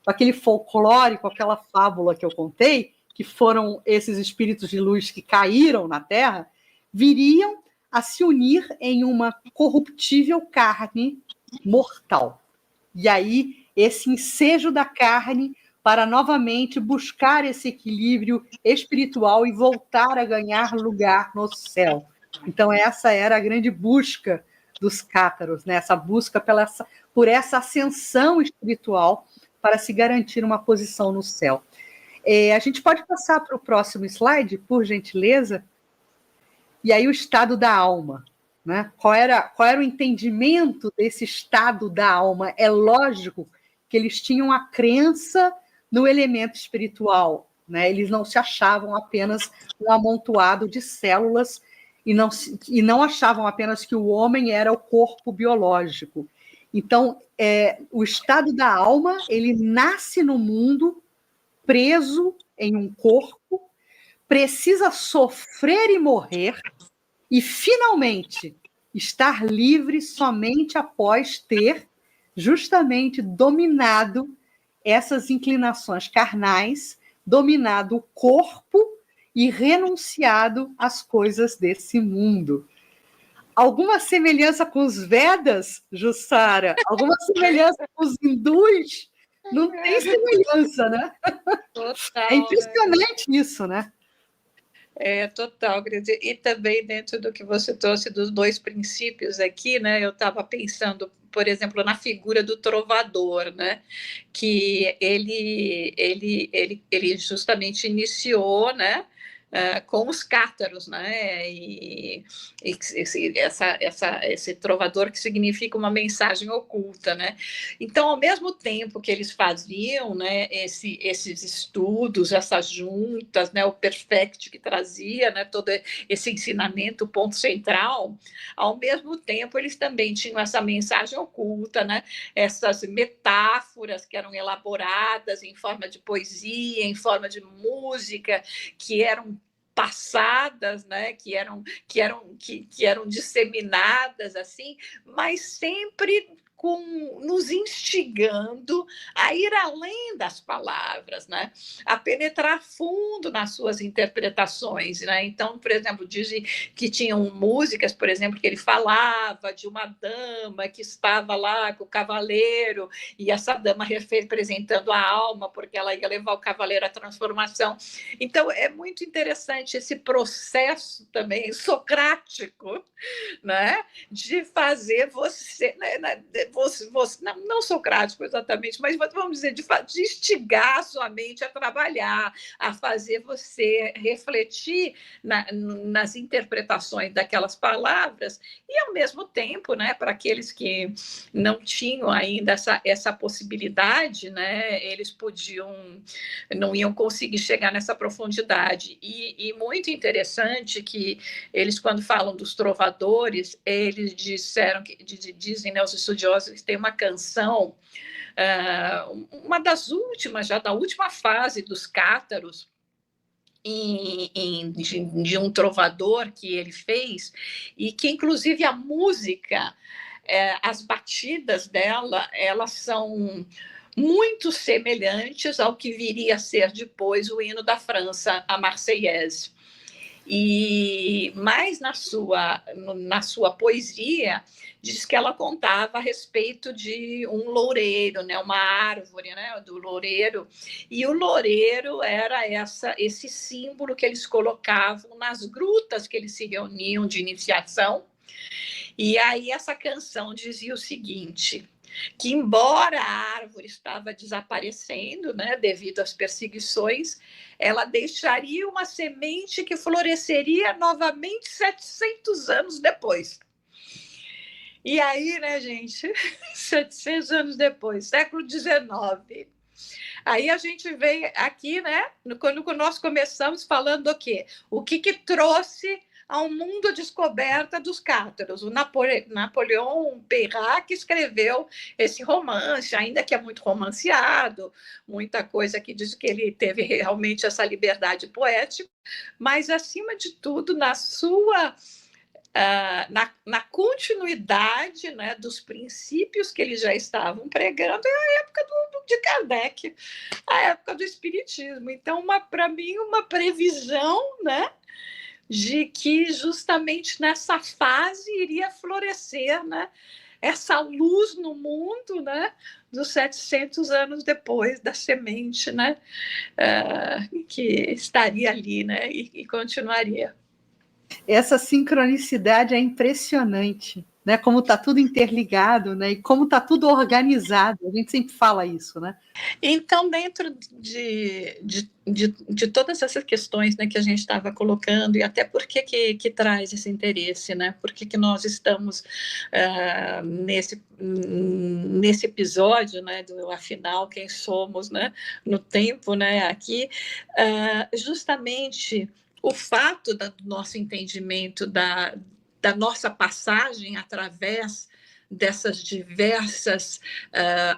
aquele folclore, com aquela fábula que eu contei, que foram esses espíritos de luz que caíram na Terra, viriam a se unir em uma corruptível carne mortal. E aí, esse ensejo da carne para novamente buscar esse equilíbrio espiritual e voltar a ganhar lugar no céu. Então, essa era a grande busca dos cátaros, né? Essa busca por essa ascensão espiritual para se garantir uma posição no céu. A gente pode passar para o próximo slide, por gentileza? E aí o estado da alma, né? Qual era o entendimento desse estado da alma? É lógico que eles tinham a crença no elemento espiritual, né? Eles não se achavam apenas um amontoado de células e não achavam apenas que o homem era o corpo biológico. Então, o estado da alma, ele nasce no mundo preso em um corpo, precisa sofrer e morrer, e, finalmente, estar livre somente após ter justamente dominado essas inclinações carnais, dominado o corpo e renunciado às coisas desse mundo. Alguma semelhança com os Vedas, Jussara? Alguma semelhança com os hindus? Não tem semelhança, né? Total, é impressionante, né? Isso, né? Total, e também dentro do que você trouxe dos 2 princípios aqui, né? Eu estava pensando, por exemplo, na figura do trovador, né? Que ele justamente iniciou, né? Com os cátaros, né? E esse trovador que significa uma mensagem oculta, né? Então, ao mesmo tempo que eles faziam, né, esses estudos, essas juntas, né, o Perfect que trazia, né, todo esse ensinamento, o ponto central, ao mesmo tempo eles também tinham essa mensagem oculta, né? Essas metáforas que eram elaboradas em forma de poesia, em forma de música, que eram passadas, né, que eram disseminadas assim, mas sempre nos instigando a ir além das palavras, né? A penetrar fundo nas suas interpretações, né? Então, por exemplo, dizem que tinham músicas, por exemplo, que ele falava de uma dama que estava lá com o cavaleiro e essa dama representando a alma, porque ela ia levar o cavaleiro à transformação. Então, é muito interessante esse processo também socrático, né? De fazer você, né? Você não socrático exatamente, mas vamos dizer, de instigar a sua mente a trabalhar, a fazer você refletir nas interpretações daquelas palavras e, ao mesmo tempo, né, para aqueles que não tinham ainda essa possibilidade, né, eles não iam conseguir chegar nessa profundidade. E muito interessante que eles, quando falam dos trovadores, eles dizem, né, os estudiosos, que tem uma canção, uma das últimas, já da última fase dos cátaros, de um trovador que ele fez, e que, inclusive, a música, as batidas dela, elas são muito semelhantes ao que viria a ser depois o hino da França, a Marseillaise. Mas na sua poesia diz que ela contava a respeito de um loureiro, né, uma árvore, né, do loureiro, e o loureiro era esse símbolo que eles colocavam nas grutas que eles se reuniam de iniciação. E aí essa canção dizia o seguinte: que embora a árvore estava desaparecendo, né, devido às perseguições, ela deixaria uma semente que floresceria novamente 700 anos depois. E aí, né, gente, 700 anos depois, século XIX, aí a gente vem aqui, né, quando nós começamos falando do quê? O que trouxe ao mundo à descoberta dos cátaros. O Napoleon Peyrat que escreveu esse romance, ainda que é muito romanceado, muita coisa que diz que ele teve realmente essa liberdade poética, mas, acima de tudo, na sua... na continuidade, né, dos princípios que eles já estavam pregando, é a época de Kardec, a época do Espiritismo. Então, para mim, uma previsão, né, de que justamente nessa fase iria florescer, né, essa luz no mundo, né, dos 700 anos depois da semente, né, que estaria ali, né, e continuaria. Essa sincronicidade é impressionante, né? Como está tudo interligado, né? E como está tudo organizado. A gente sempre fala isso, né? Então, dentro de todas essas questões, né, que a gente estava colocando, e até por que traz esse interesse, né? Por que nós estamos nesse episódio, né, do afinal, quem somos, né, no tempo, né, aqui, justamente o fato do nosso entendimento da nossa passagem através dessas diversas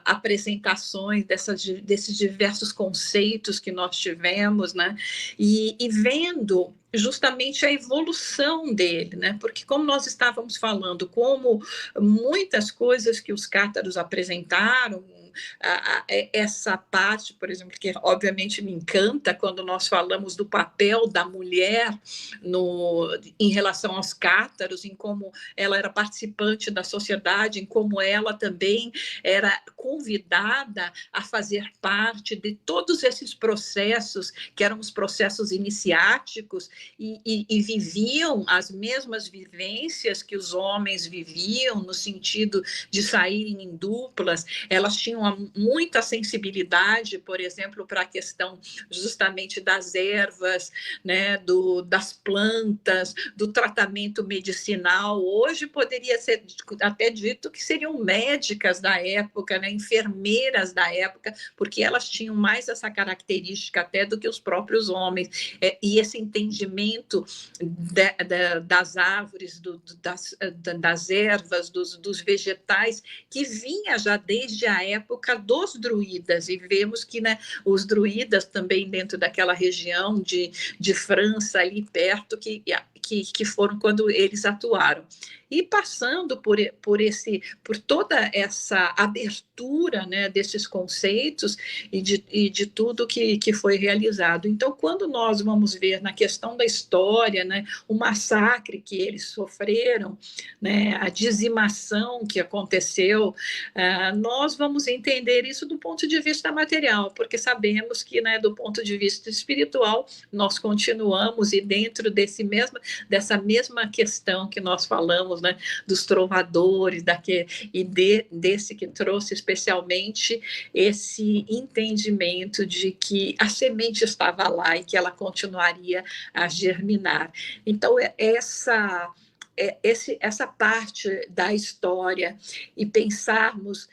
apresentações, desses diversos conceitos que nós tivemos, né? E vendo justamente a evolução dele, né? Porque, como nós estávamos falando, como muitas coisas que os cátaros apresentaram, essa parte, por exemplo, que obviamente me encanta quando nós falamos do papel da mulher em relação aos cátaros, em como ela era participante da sociedade, em como ela também era convidada a fazer parte de todos esses processos, que eram os processos iniciáticos, e viviam as mesmas vivências que os homens viviam, no sentido de saírem em duplas. Elas tinham muita sensibilidade, por exemplo, para a questão justamente das ervas, né, das plantas, do tratamento medicinal. Hoje poderia ser até dito que seriam médicas da época, né, enfermeiras da época, porque elas tinham mais essa característica até do que os próprios homens. E esse entendimento das árvores, das ervas, dos vegetais, que vinha já desde a época dos druidas, e vemos que, né, os druidas também dentro daquela região de França, ali perto, que foram quando eles atuaram. E passando por toda essa abertura, né, desses conceitos e de tudo que foi realizado. Então, quando nós vamos ver na questão da história, né, o massacre que eles sofreram, né, a dizimação que aconteceu, nós vamos entender isso do ponto de vista material, porque sabemos que, né, do ponto de vista espiritual, nós continuamos, e dentro dessa mesma questão que nós falamos, né, dos trovadores, desse que trouxe especialmente esse entendimento de que a semente estava lá e que ela continuaria a germinar. Então, essa parte da história, e pensarmos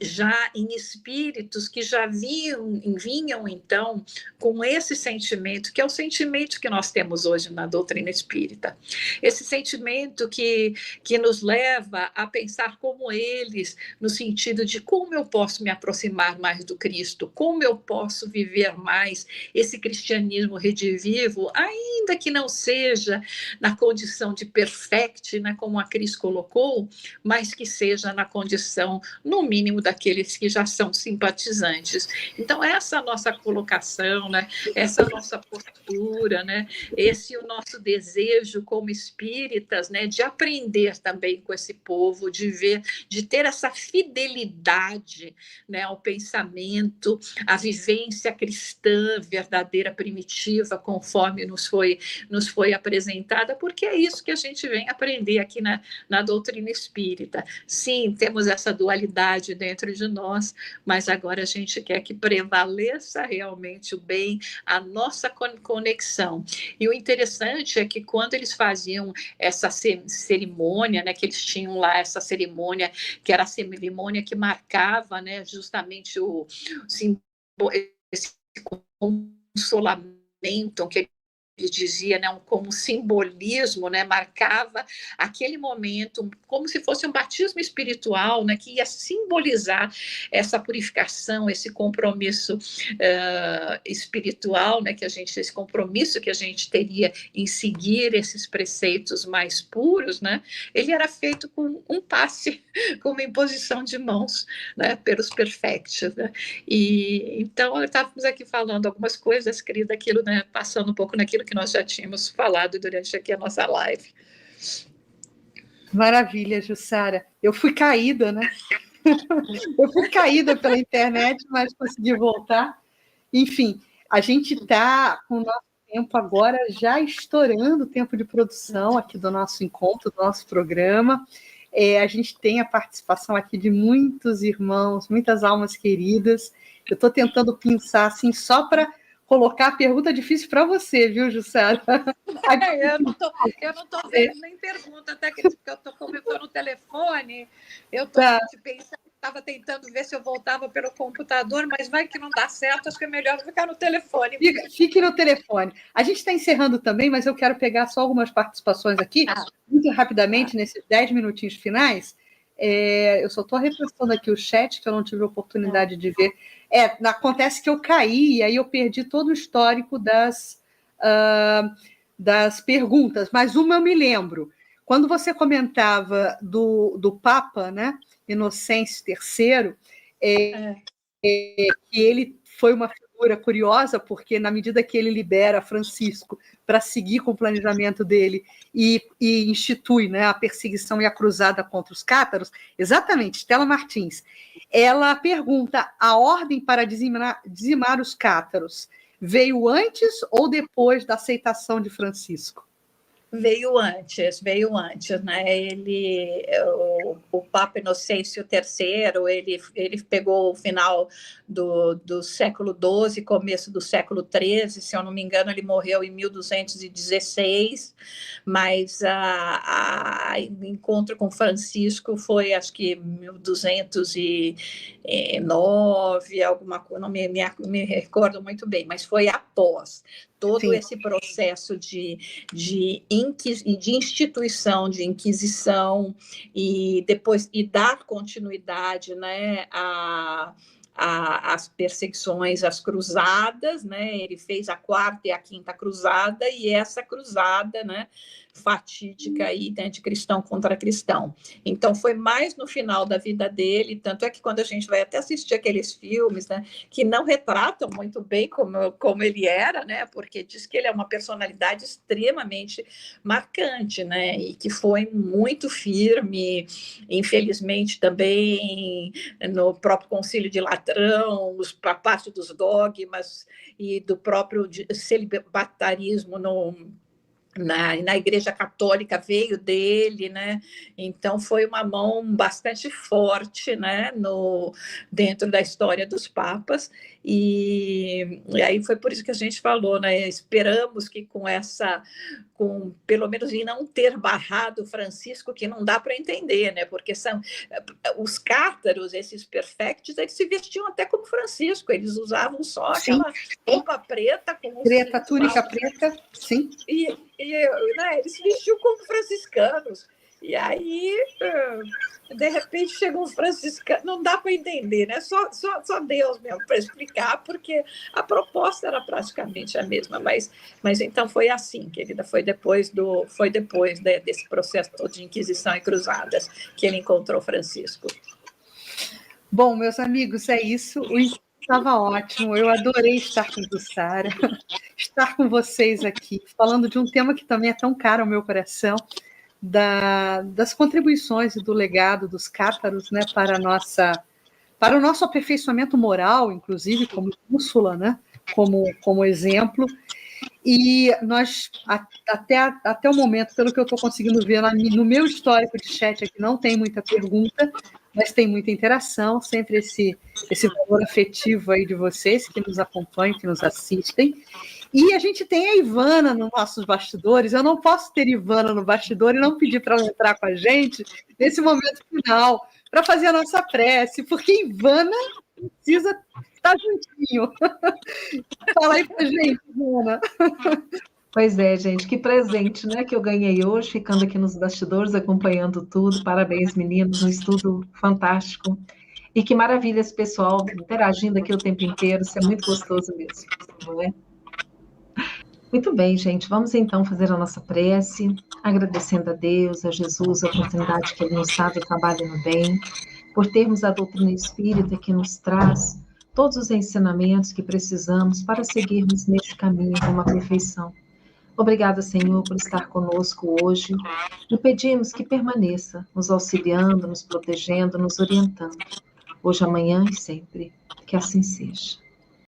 já em espíritos que já vinham então com esse sentimento, que é o sentimento que nós temos hoje na doutrina espírita, esse sentimento que nos leva a pensar como eles, no sentido de como eu posso me aproximar mais do Cristo, como eu posso viver mais esse cristianismo redivivo, ainda que não seja na condição de perfect, né, como a Cris colocou, mas que seja na condição, no mínimo, daqueles que já são simpatizantes. Então, essa nossa colocação, né, essa nossa postura, né, esse o nosso desejo como espíritas, né, de aprender também com esse povo, de ter essa fidelidade, né, ao pensamento, à vivência cristã verdadeira, primitiva, conforme nos foi apresentada, porque é isso que a gente vem aprender aqui na doutrina espírita. Sim, temos essa dualidade dentro de nós, mas agora a gente quer que prevaleça realmente o bem, a nossa conexão. E o interessante é que quando eles faziam essa cerimônia, né, que eles tinham lá essa cerimônia, que era a cerimônia que marcava, né, justamente esse consolamento que dizia, né, como um simbolismo, né, marcava aquele momento como se fosse um batismo espiritual, né, que ia simbolizar essa purificação, esse compromisso espiritual, né, esse compromisso que a gente teria em seguir esses preceitos mais puros, né, ele era feito com um passe, com uma imposição de mãos, né, pelos perfectos, né? E então estávamos aqui falando algumas coisas, Cris, daquilo, né, passando um pouco naquilo que nós já tínhamos falado durante aqui a nossa live. Maravilha, Jussara. Eu fui caída, né? Eu fui caída pela internet, mas consegui voltar. Enfim, a gente está com o nosso tempo agora já estourando o tempo de produção aqui do nosso encontro, do nosso programa. A gente tem a participação aqui de muitos irmãos, muitas almas queridas. Eu estou tentando pensar assim, só para colocar a pergunta difícil para você, viu, Jussara? Eu não estou vendo nem pergunta, até que eu estou no telefone, eu estou pensando, estava tentando ver se eu voltava pelo computador, mas vai que não dá certo, acho que é melhor ficar no telefone. Fique no telefone. A gente está encerrando também, mas eu quero pegar só algumas participações aqui, muito rapidamente, nesses 10 minutinhos finais. Eu só estou refrescando aqui o chat, que eu não tive a oportunidade de ver. Acontece que eu caí, e aí eu perdi todo o histórico das perguntas, mas uma eu me lembro. Quando você comentava do Papa, né, Inocêncio III, que ele foi uma figura curiosa, porque na medida que ele libera Francisco para seguir com o planejamento dele e institui, né, a perseguição e a cruzada contra os cátaros, exatamente, Stella Martins, ela pergunta: a ordem para dizimar os cátaros veio antes ou depois da aceitação de Francisco? Veio antes, né? O Papa Inocêncio III, ele pegou o final do século XII, começo do século XIII, se eu não me engano, ele morreu em 1216, mas o encontro com Francisco foi, acho que 1209, alguma coisa, não me recordo muito bem, mas foi após todo esse processo de instituição, de inquisição, e depois dar continuidade, né, às perseguições, às cruzadas, né? Ele fez a 4ª e a 5ª cruzada, e essa cruzada, né, fatídica aí, de anticristão contra cristão. Então, foi mais no final da vida dele, tanto é que quando a gente vai até assistir aqueles filmes, né, que não retratam muito bem como ele era, né, porque diz que ele é uma personalidade extremamente marcante, né, e que foi muito firme, infelizmente também no próprio Concílio de Latrão, a parte dos dogmas e do próprio celibatarismo na Igreja Católica veio dele, né? Então foi uma mão bastante forte, né, dentro da história dos papas, e aí foi por isso que a gente falou, né? Esperamos que pelo menos em não ter barrado Francisco, que não dá para entender, né? Porque são os cátaros, esses perfectos, eles se vestiam até como Francisco, eles usavam só aquela roupa preta, túnica preta, sim. Né, eles se vestiam como franciscanos. E aí, de repente, chegam os franciscanos. Não dá para entender, né? Só Deus mesmo para explicar, porque a proposta era praticamente a mesma. Mas então foi assim, querida. Foi depois desse processo todo de Inquisição e Cruzadas que ele encontrou Francisco. Bom, meus amigos, é isso. O encontro estava ótimo. Eu adorei estar com Jussara, estar com vocês aqui, falando de um tema que também é tão caro ao meu coração, das contribuições e do legado dos cátaros, né, para o nosso aperfeiçoamento moral, inclusive como bússola, né, como exemplo. E nós, até o momento, pelo que eu estou conseguindo ver no meu histórico de chat aqui, não tem muita pergunta, mas tem muita interação, sempre esse valor afetivo aí de vocês que nos acompanham, que nos assistem. E a gente tem a Ivana nos nossos bastidores. Eu não posso ter Ivana no bastidor e não pedir para ela entrar com a gente nesse momento final, para fazer a nossa prece, porque Ivana precisa estar juntinho. Fala aí para a gente, Ivana. Pois é, gente, que presente, né, que eu ganhei hoje, ficando aqui nos bastidores, acompanhando tudo. Parabéns, meninos, um estudo fantástico. E que maravilha esse pessoal interagindo aqui o tempo inteiro, isso é muito gostoso mesmo, não é? Muito bem, gente, vamos então fazer a nossa prece, agradecendo a Deus, a Jesus, a oportunidade que Ele nos dá do trabalho no bem, por termos a doutrina espírita que nos traz todos os ensinamentos que precisamos para seguirmos neste caminho rumo à perfeição. Obrigada, Senhor, por estar conosco hoje e pedimos que permaneça nos auxiliando, nos protegendo, nos orientando, hoje, amanhã e sempre. Que assim seja.